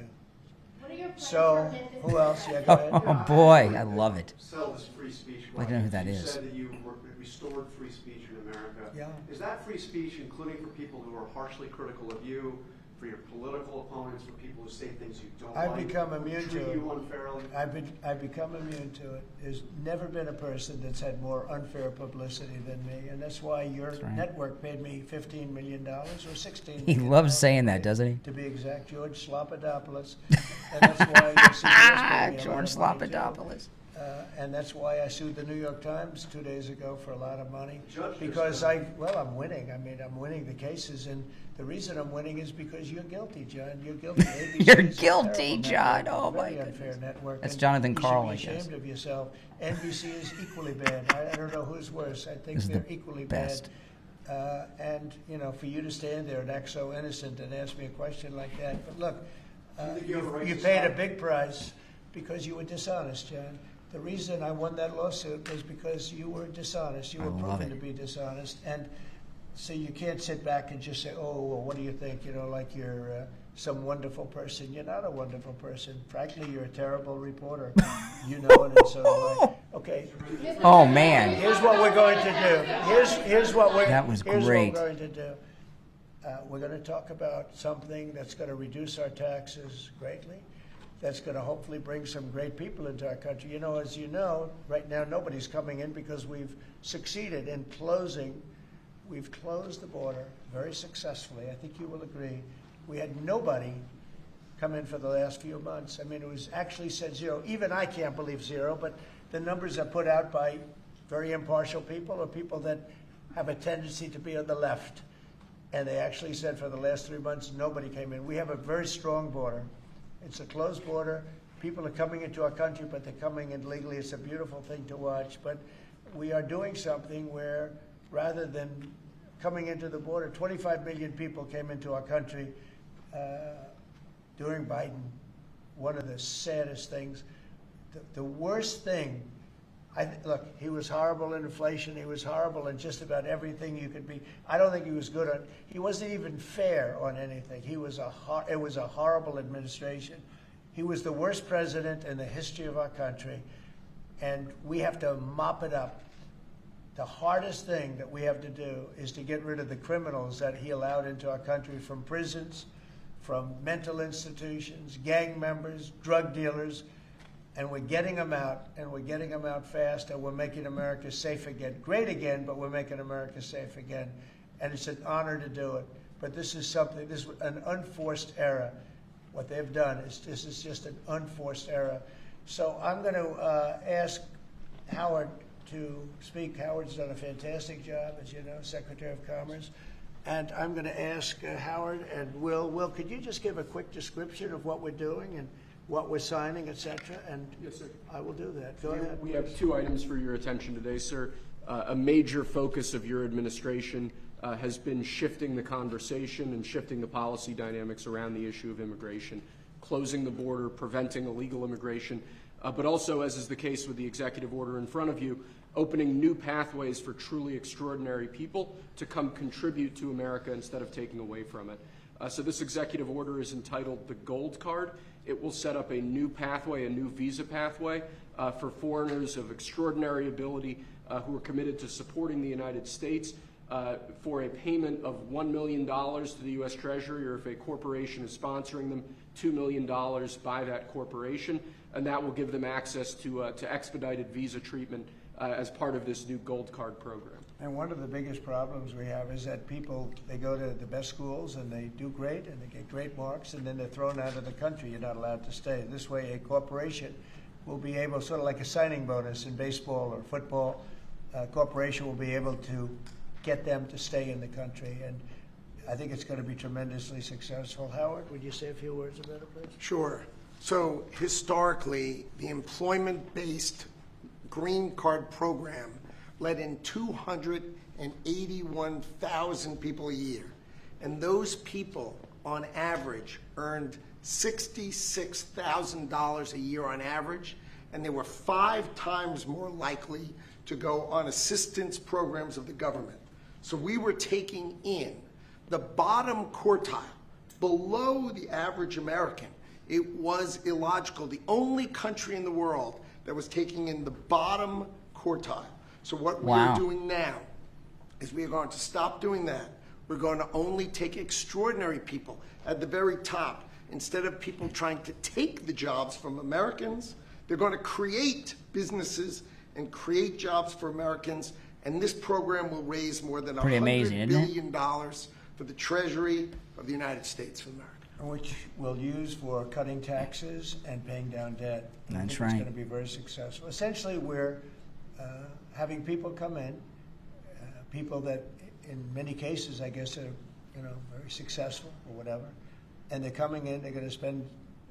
What are your plans So, for Memphis? who else? Yeah, go ahead. Oh, boy, I love it. Sell this free speech. I don't know who that You is. said that you restored free speech in America. Yeah. Is that free speech including for people who are harshly critical of you, for your political opponents, for people who say things you don't I've like, become who immune treat to it. you unfairly? I've become immune to it. There's never been a person that's had more unfair publicity than me, and that's why your right. network paid me $15 million or $16 He million. loves saying that, doesn't he? To be exact, George Slopadopoulos. And that's why you'll see us pay me a lot George of money, too. Slopadopoulos. And that's why I sued the New York Times 2 days ago for a lot of money. Judge Because I'm winning. I mean, I'm winning the cases, and the reason I'm winning is because you're guilty, John. You're guilty. ABC You're is a guilty, terrible John. network, Oh, my very unfair goodness. network. That's and Jonathan you should Karl, be I guess. ashamed of yourself. NBC is equally bad. I don't know who's worse. I think This is they're the equally best. bad. And you know, for you to stand there and act so innocent and ask me a question like that, but look, think you have a right you to paid a stop? big price because you were dishonest, John. The reason I won that lawsuit was because you were dishonest. You I were love proven it. to be dishonest, and so you can't sit back and just say, "Oh, well, what do you think?" You know, like you're some wonderful person. You're not a wonderful person. Frankly, you're a terrible reporter. You know it, and so do I. Okay. Oh, man. Here's what we're going to do. Here's what we're. That was here's great. what we're going to do. We're going to talk about something that's going to reduce our taxes greatly. That's going to hopefully bring some great people into our country. You know, as you know, right now nobody's coming in because we've succeeded in closing. We've closed the border very successfully. I think you will agree. We had nobody come in for the last few months. I mean, it was actually said zero. Even I can't believe zero, but the numbers are put out by very impartial people or people that have a tendency to be on the left. And they actually said for the last 3 months, nobody came in. We have a very strong border. It's a closed border. People are coming into our country, but they're coming in legally. It's a beautiful thing to watch. But we are doing something where rather than coming into the border, 25 million people came into our country during Biden. One of the saddest things, the worst thing, look, he was horrible in inflation. He was horrible in just about everything you could be. I don't think he was good on, he wasn't even fair on anything. It was a horrible administration. He was the worst president in the history of our country, and we have to mop it up. The hardest thing that we have to do is to get rid of the criminals that he allowed into our country from prisons, from mental institutions, gang members, drug dealers, and we're getting them out, and we're getting them out fast, and we're making America safe again. Great again, but we're making America safe again, and it's an honor to do it. But this is something, this is an unforced error. What they've done is this is just an unforced error. So I'm going to ask Howard to speak. Howard's done a fantastic job, as you know, Secretary of Commerce. And I'm going to ask Howard and Will, could you just give a quick description of what we're doing and what we're signing, et cetera? And yes, sir. I will do that. Go ahead. We have two items for your attention today, sir. A major focus of your administration has been shifting the conversation and shifting the policy dynamics around the issue of immigration, closing the border, preventing illegal immigration, but also, as is the case with the executive order in front of you, opening new pathways for truly extraordinary people to come contribute to America instead of taking away from it. So this executive order is entitled the Gold Card. It will set up a new pathway, a new visa pathway for foreigners of extraordinary ability who are committed to supporting the United States for a payment of $1 million to the U.S. Treasury, or if a corporation is sponsoring them, $2 million by that corporation, and that will give them access to expedited visa treatment as part of this new Gold Card program. And one of the biggest problems we have is that people, they go to the best schools and they do great and they get great marks, and then they're thrown out of the country. You're not allowed to stay. This way, a corporation will be able, sort of like a signing bonus in baseball or football, a corporation will be able to get them to stay in the country. And I think it's going to be tremendously successful. Howard, would you say a few words about it, please? Sure. So historically, the employment-based Green Card program let in 281,000 people a year. And those people, on average, earned $66,000 a year on average, and they were 5 times more likely to go on assistance programs of the government. So we were taking in the bottom quartile, below the average American. It was illogical. The only country in the world that was taking in the bottom quartile. So what we are doing now is we are going to stop doing that. We're going to only take extraordinary people at the very top. Instead of people trying to take the jobs from Americans, they're going to create businesses and create jobs for Americans. And this program will raise more than $100 billion for the Treasury of the United States of America. Which we'll use for cutting taxes and paying down debt. That's It's right. going to be very successful. Essentially, we're having people come in, people that in many cases, I guess, are very successful or whatever, and they're coming in, they're going to spend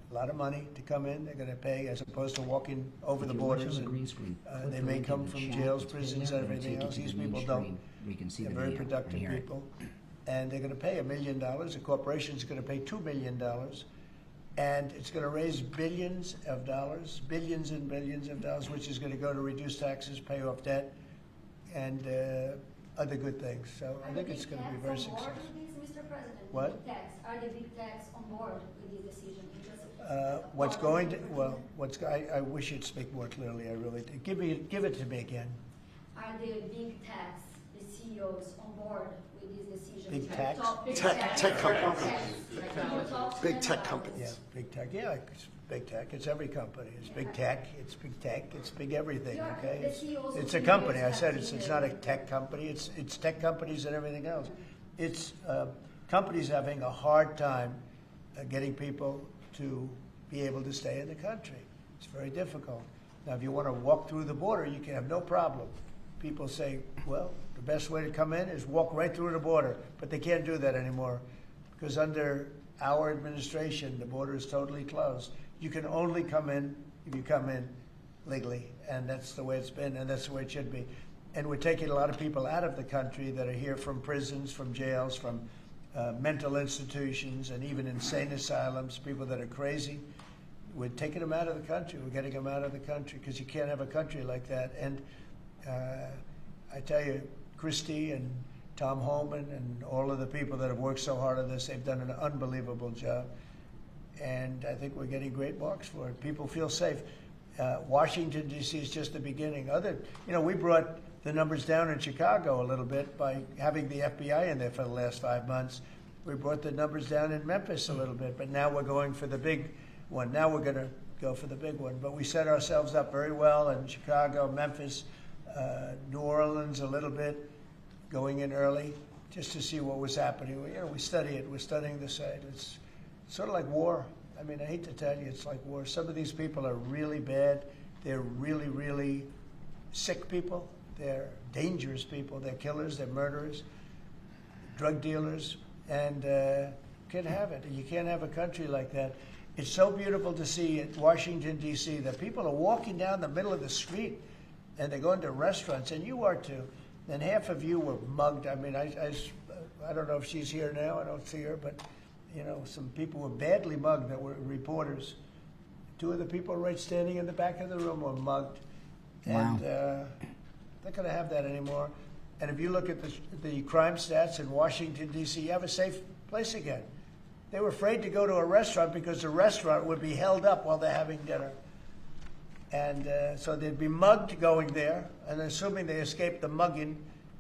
a lot of money to come in, they're going to pay as opposed to walking over the borders. And, they may come from jails, prisons, and everything else. These people don't. They're very productive people. And they're going to pay $1 million. The corporation's going to pay $2 million. And it's going to raise billions of dollars, billions and billions of dollars, which is going to go to reduce taxes, pay off debt, and other good things. So I think it's going to be very successful. Mr. President, What? big techs, are the big techs on board with this decision? What's going to, well, I wish you'd speak more clearly, I really do. Give it to me again. Are the big techs, the CEOs, on board with this decision? Big techs? Tech companies. Big tech companies. Yeah, big tech. Yeah, it's big tech. It's every company. It's big tech. It's big tech. It's big everything. Okay. It's a company. I said it's not a tech company. It's tech companies and everything else. It's companies having a hard time getting people to be able to stay in the country. It's very difficult. Now, if you want to walk through the border, you can have no problem. People say, well, the best way to come in is walk right through the border, but they can't do that anymore because under our administration, the border is totally closed. You can only come in if you come in legally, and that's the way it's been, and that's the way it should be. And we're taking a lot of people out of the country that are here from prisons, from jails, from mental institutions, and even insane asylums, people that are crazy. We're taking them out of the country. We're getting them out of the country because you can't have a country like that. And I tell you, Christie and Tom Holman and all of the people that have worked so hard on this, they've done an unbelievable job. And I think we're getting great marks for it. People feel safe. Washington, D.C. is just the beginning. We brought the numbers down in Chicago a little bit by having the FBI in there for the last 5 months. We brought the numbers down in Memphis a little bit, but now we're going for the big one. Now we're going to go for the big one. But we set ourselves up very well in Chicago, Memphis, New Orleans a little bit, going in early just to see what was happening. We study it. We're studying the site. It's sort of like war. I mean, I hate to tell you, it's like war. Some of these people are really bad. They're really, really sick people. They're dangerous people. They're killers. They're murderers, drug dealers, and can't have it. You can't have a country like that. It's so beautiful to see at Washington, D.C., that people are walking down the middle of the street, and they're going to restaurants, and you are too. And half of you were mugged. I mean, I don't know if she's here now. I don't see her, but some people were badly mugged that were reporters. 2 of the people right standing in the back of the room were mugged. Wow. And not going to have that anymore. And if you look at the crime stats in Washington, D.C., you have a safe place again. They were afraid to go to a restaurant because the restaurant would be held up while they're having dinner. And so they'd be mugged going there, and assuming they escaped the mugging,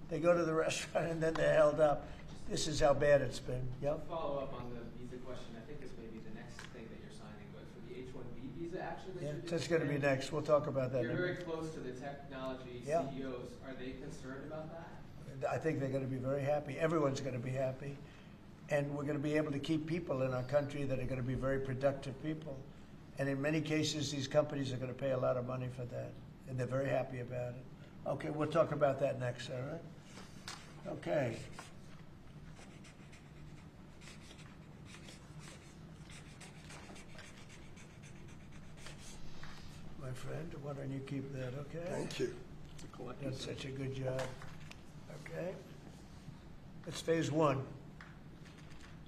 they go to the restaurant and then they're held up. This is how bad it's been. Yep. Follow up on the visa question. I think this may be the next thing that you're signing, but for the H-1B visa action that you're doing, That's going to be next. We'll talk about that. You're very close to the technology CEOs. Are they concerned about that? I think they're going to be very happy. Everyone's going to be happy. And we're going to be able to keep people in our country that are going to be very productive people. And in many cases, these companies are going to pay a lot of money for that. And they're very happy about it. Okay, we'll talk about that next, all right? Okay. My friend, why don't you keep that, okay? Thank you. Done such a good job. Okay. That's phase 1.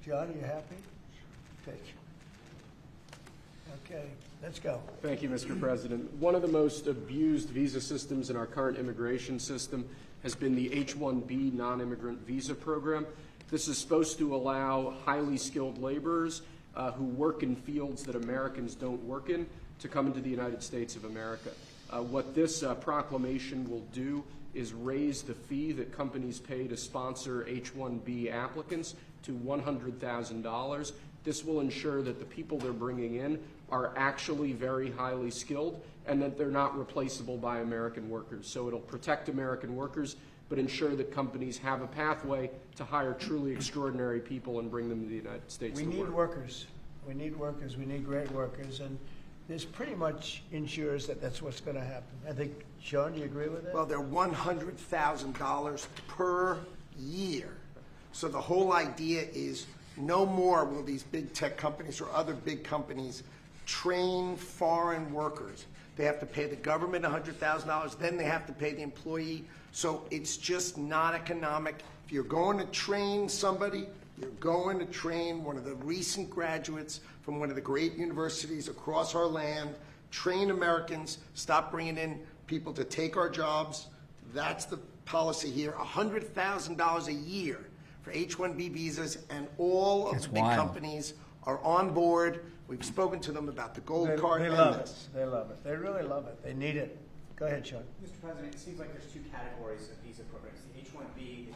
John, are you happy? Thank you. Okay, let's go. Thank you, Mr. President. One of the most abused visa systems in our current immigration system has been the H-1B non-immigrant visa program. This is supposed to allow highly skilled laborers who work in fields that Americans don't work in to come into the United States of America. What this proclamation will do is raise the fee that companies pay to sponsor H-1B applicants to $100,000. This will ensure that the people they're bringing in are actually very highly skilled and that they're not replaceable by American workers. So it'll protect American workers, but ensure that companies have a pathway to hire truly extraordinary people and bring them to the United States to work. We need workers. We need workers. We need great workers. And this pretty much ensures that that's what's going to happen. I think, Sean, do you agree with that? Well, they're $100,000 per year. So the whole idea is no more will these big tech companies or other big companies train foreign workers. They have to pay the government $100,000, then they have to pay the employee. So it's just not economic. If you're going to train somebody, you're going to train one of the recent graduates from one of the great universities across our land, train Americans, stop bringing in people to take our jobs. That's the policy here, $100,000 a year for H-1B visas, and all of the big companies are on board. We've spoken to them about the gold card. They love it. They love it. They really love it. They need it. Go ahead, Sean. Mr. President, it seems like there's 2 categories of visa programs. The H-1B,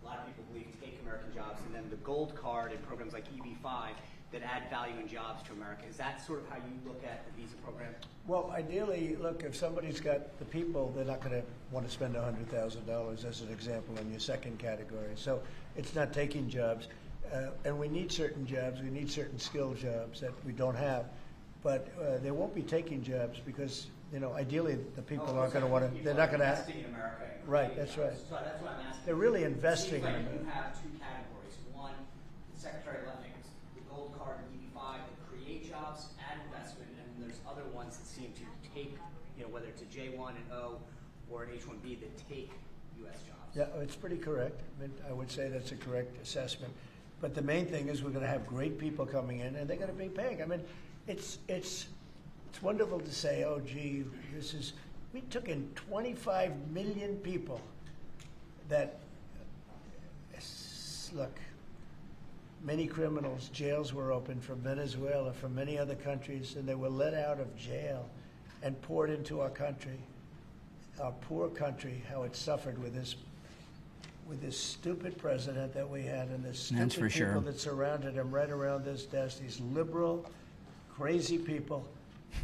a lot of people believe take American jobs, and then the gold card and programs like EB-5 that add value and jobs to America. Is that sort of how you look at the visa program? Well, ideally, look, if somebody's got the people, they're not going to want to spend $100,000 as an example in your second category. So it's not taking jobs. And we need certain jobs. We need certain skill jobs that we don't have. But they won't be taking jobs because, ideally the people aren't going to want to, they're not going to have. Investing in America. Right, that's right. So that's what I'm asking. They're really investing in in America. You have 2 categories. One, the Secretary left the gold card and EB-5 that create jobs, add investment, and then there's other ones that seem to take, whether it's a J-1 and O or an H-1B that take U.S. jobs. Yeah, it's pretty correct. I mean, I would say that's a correct assessment. But the main thing is we're going to have great people coming in, and they're going to be paying. I mean, it's wonderful to say, oh, gee, we took in 25 million people that, look, many criminals, jails were open from Venezuela, from many other countries, and they were let out of jail and poured into our country, our poor country, how it suffered with this stupid president that we had and the stupid people that surrounded him right around this desk, these liberal, crazy people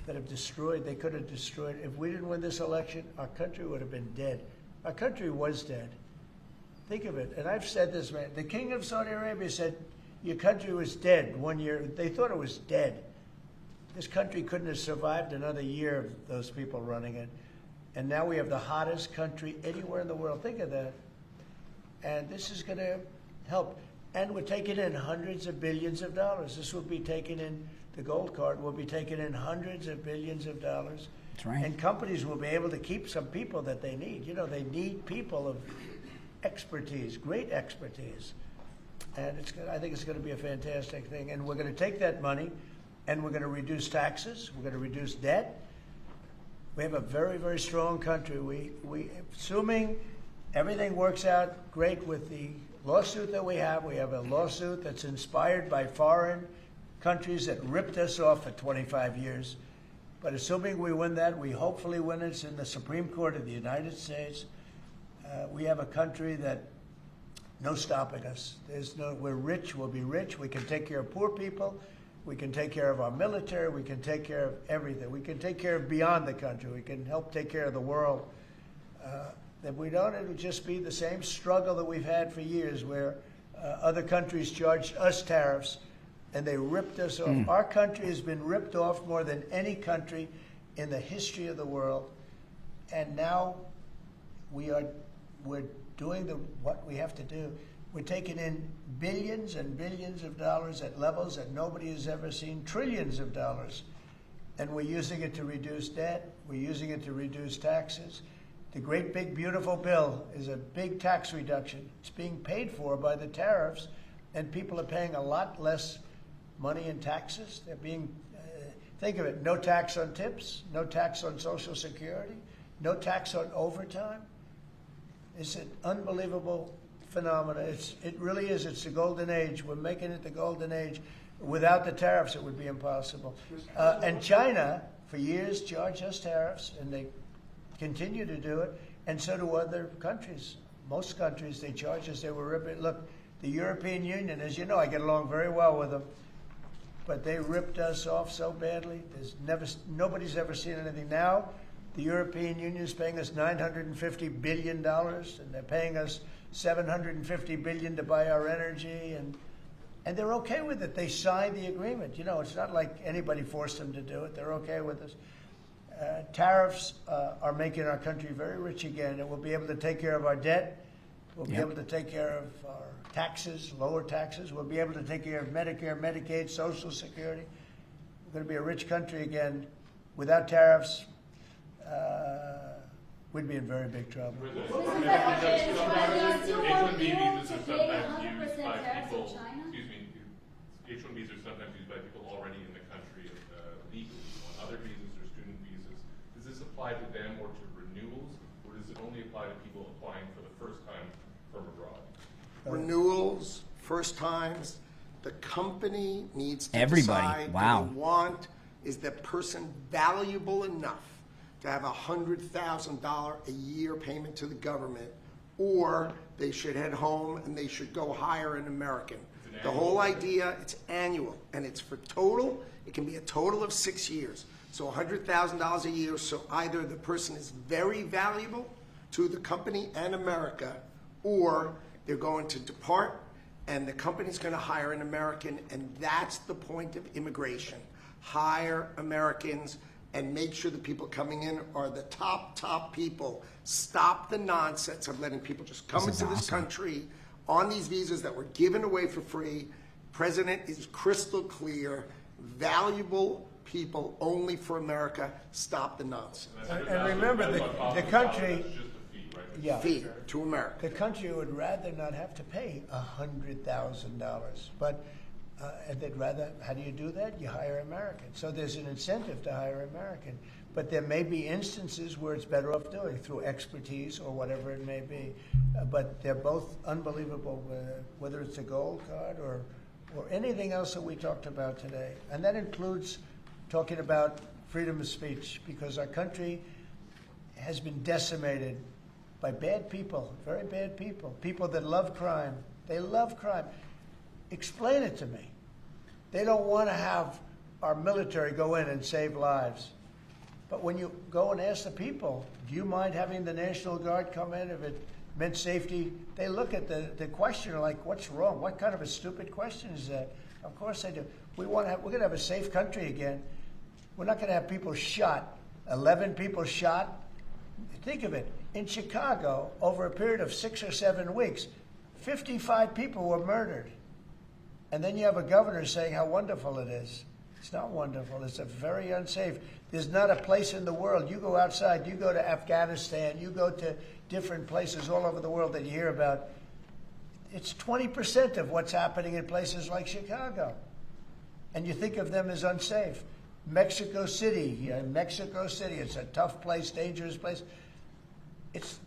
that have destroyed, they could have destroyed. If we didn't win this election, our country would have been dead. Our country was dead. Think of it. And I've said this, man. The king of Saudi Arabia said, your country was dead 1 year. They thought it was dead. This country couldn't have survived another year of those people running it. And now we have the hottest country anywhere in the world. Think of that. And this is going to help. And we're taking in hundreds of billions of dollars. This will be taken in, the gold card will be taking in hundreds of billions of dollars. That's right. And companies will be able to keep some people that they need. You know, they need people of expertise, great expertise. And I think it's going to be a fantastic thing. And we're going to take that money and we're going to reduce taxes. We're going to reduce debt. We have a very, very strong country. We assuming everything works out great with the lawsuit that we have a lawsuit that's inspired by foreign countries that ripped us off for 25 years. But assuming we win that, we hopefully win it. It's in the Supreme Court of the United States. We have a country that no stopping us. We're rich, we'll be rich. We can take care of poor people. We can take care of our military. We can take care of everything. We can take care of beyond the country. We can help take care of the world. That we don't, it'll just be the same struggle that we've had for years where other countries charged us tariffs and they ripped us off. Our country has been ripped off more than any country in the history of the world. And now we're doing what we have to do. We're taking in billions and billions of dollars at levels that nobody has ever seen, trillions of dollars. And we're using it to reduce debt. We're using it to reduce taxes. The great big beautiful bill is a big tax reduction. It's being paid for by the tariffs, and people are paying a lot less money in taxes. They're being, think of it, no tax on tips, no tax on Social Security, no tax on overtime. It's an unbelievable phenomenon. It really is. It's the golden age. We're making it the golden age. Without the tariffs, it would be impossible. And China, for years, charged us tariffs, and they continue to do it, and so do other countries. Most countries, they charge us. They were ripping. Look, the European Union, as you know, I get along very well with them, but they ripped us off so badly. Nobody's ever seen anything. Now, the European Union is paying us $950 billion, and they're paying us $750 billion to buy our energy, and they're okay with it. They signed the agreement. You know, it's not like anybody forced them to do it. They're okay with us. Tariffs are making our country very rich again, and we'll be able to take care of our debt. We'll be able to take care of our taxes, lower taxes. We'll be able to take care of Medicare, Medicaid, Social Security. We're going to be a rich country again. Without tariffs, we'd be in very big trouble. H-1B visas are sometimes used by people. Excuse me. H-1Bs are sometimes used by people already in the country legally. On other visas or student visas, does this apply to them or to renewals, or does it only apply to people applying for the first time from abroad? Renewals, first times. The company needs to Everybody. decide Wow. what they want. Is that person valuable enough to have a $100,000 a year payment to the government, or they should head home and they should go hire an American? The whole idea, it's annual, and it's for total. It can be a total of 6 years. So $100,000 a year, so either the person is very valuable to the company and America, or they're going to depart and the company's going to hire an American, and that's the point of immigration. Hire Americans and make sure the people coming in are the top people. Stop the nonsense of letting people just come into this country on these visas that were given away for free. President is crystal clear. Valuable people only for America. Stop the nonsense. And remember, the country, fee to America. The country would rather not have to pay $100,000, but and they'd rather. How do you do that? You hire Americans. So there's an incentive to hire American. But there may be instances where it's better off doing through expertise or whatever it may be. But they're both unbelievable, whether it's a gold card or anything else that we talked about today. And that includes talking about freedom of speech, because our country has been decimated by bad people, very bad people, people that love crime. They love crime. Explain it to me. They don't want to have our military go in and save lives. But when you go and ask the people, do you mind having the National Guard come in if it meant safety? They look at the questioner like, what's wrong? What kind of a stupid question is that? Of course they do. We're going to have a safe country again. We're not going to have people shot, 11 people shot. Think of it. In Chicago, over a period of 6 or 7 weeks, 55 people were murdered. And then you have a governor saying how wonderful it is. It's not wonderful. It's a very unsafe. There's not a place in the world. You go outside, you go to Afghanistan, you go to different places all over the world that you hear about. It's 20% of what's happening in places like Chicago. And you think of them as unsafe. Mexico City, it's a tough place, dangerous place.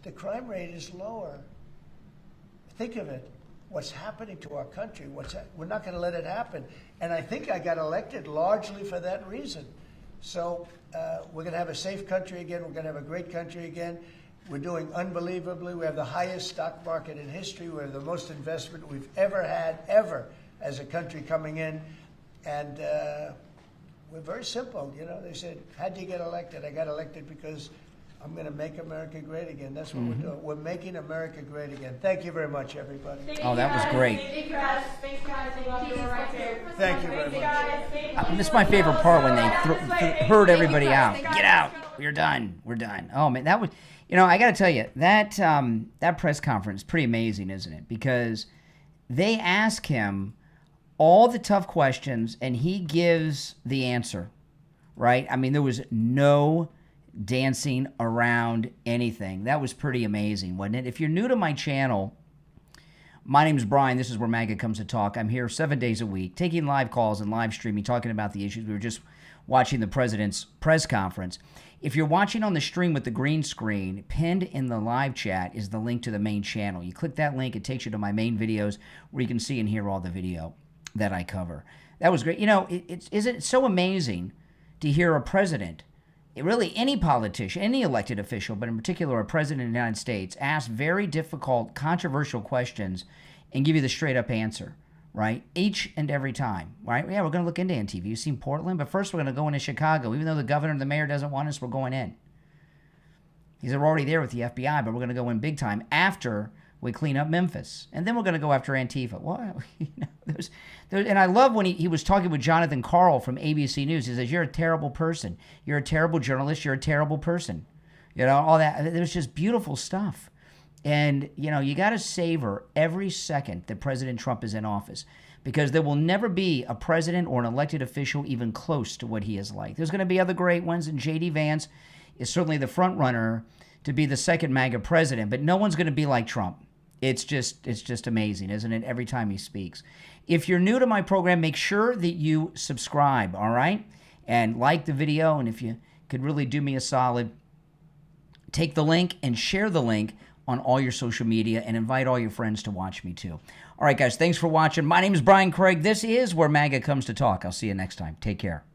The crime rate is lower. Think of it. What's happening to our country? We're not going to let it happen. And I think I got elected largely for that reason. So we're going to have a safe country again. We're going to have a great country again. We're doing unbelievably. We have the highest stock market in history. We have the most investment we've ever had, ever, as a country coming in. And we're very simple. You know, they said, how'd you get elected? I got elected because I'm going to make America great again. That's what we're doing. We're making America great again. Thank you very much, everybody. Oh, that was great. Thank you, guys. Thanks, guys. I love you right there. Thank you very much. This is my favorite part when they herd everybody out. Get out. We're done. We're done. Oh, man, that was, you know, I got to tell you, that press conference is pretty amazing, isn't it? Because they ask him all the tough questions, and he gives the answer, right? I mean, there was no dancing around anything. That was pretty amazing, wasn't it? If you're new to my channel, my name's Brian. This is where MAGA comes to talk. I'm here 7 days a week, taking live calls and live streaming, talking about the issues. We were just watching the president's press conference. If you're watching on the stream with the green screen, pinned in the live chat is the link to the main channel. You click that link, it takes you to my main videos where you can see and hear all the video that I cover. That was great. You know, isn't it so amazing to hear a president, really any politician, any elected official, but in particular a president of the United States, ask very difficult, controversial questions and give you the straight-up answer, right? Each and every time, right? Yeah, we're going to look into NTV. You've seen Portland, but first we're going to go into Chicago. Even though the governor and the mayor doesn't want us, we're going in. He said, we're already there with the FBI, but we're going to go in big time after we clean up Memphis. And then we're going to go after Antifa. Well, you know, and I love when he was talking with Jonathan Karl from ABC News. He says, you're a terrible person. You're a terrible journalist. You're a terrible person. You know, all that. It was just beautiful stuff. And, you know, you got to savor every second that President Trump is in office, because there will never be a president or an elected official even close to what he is like. There's going to be other great ones, and J.D. Vance is certainly the front runner to be the second MAGA president, but no one's going to be like Trump. It's just amazing, isn't it, every time he speaks. If you're new to my program, make sure that you subscribe, all right? And like the video, and if you could really do me a solid, take the link and share the link on all your social media and invite all your friends to watch me too. All right, guys, thanks for watching. My name is Brian Craig. This is where MAGA comes to talk. I'll see you next time. Take care.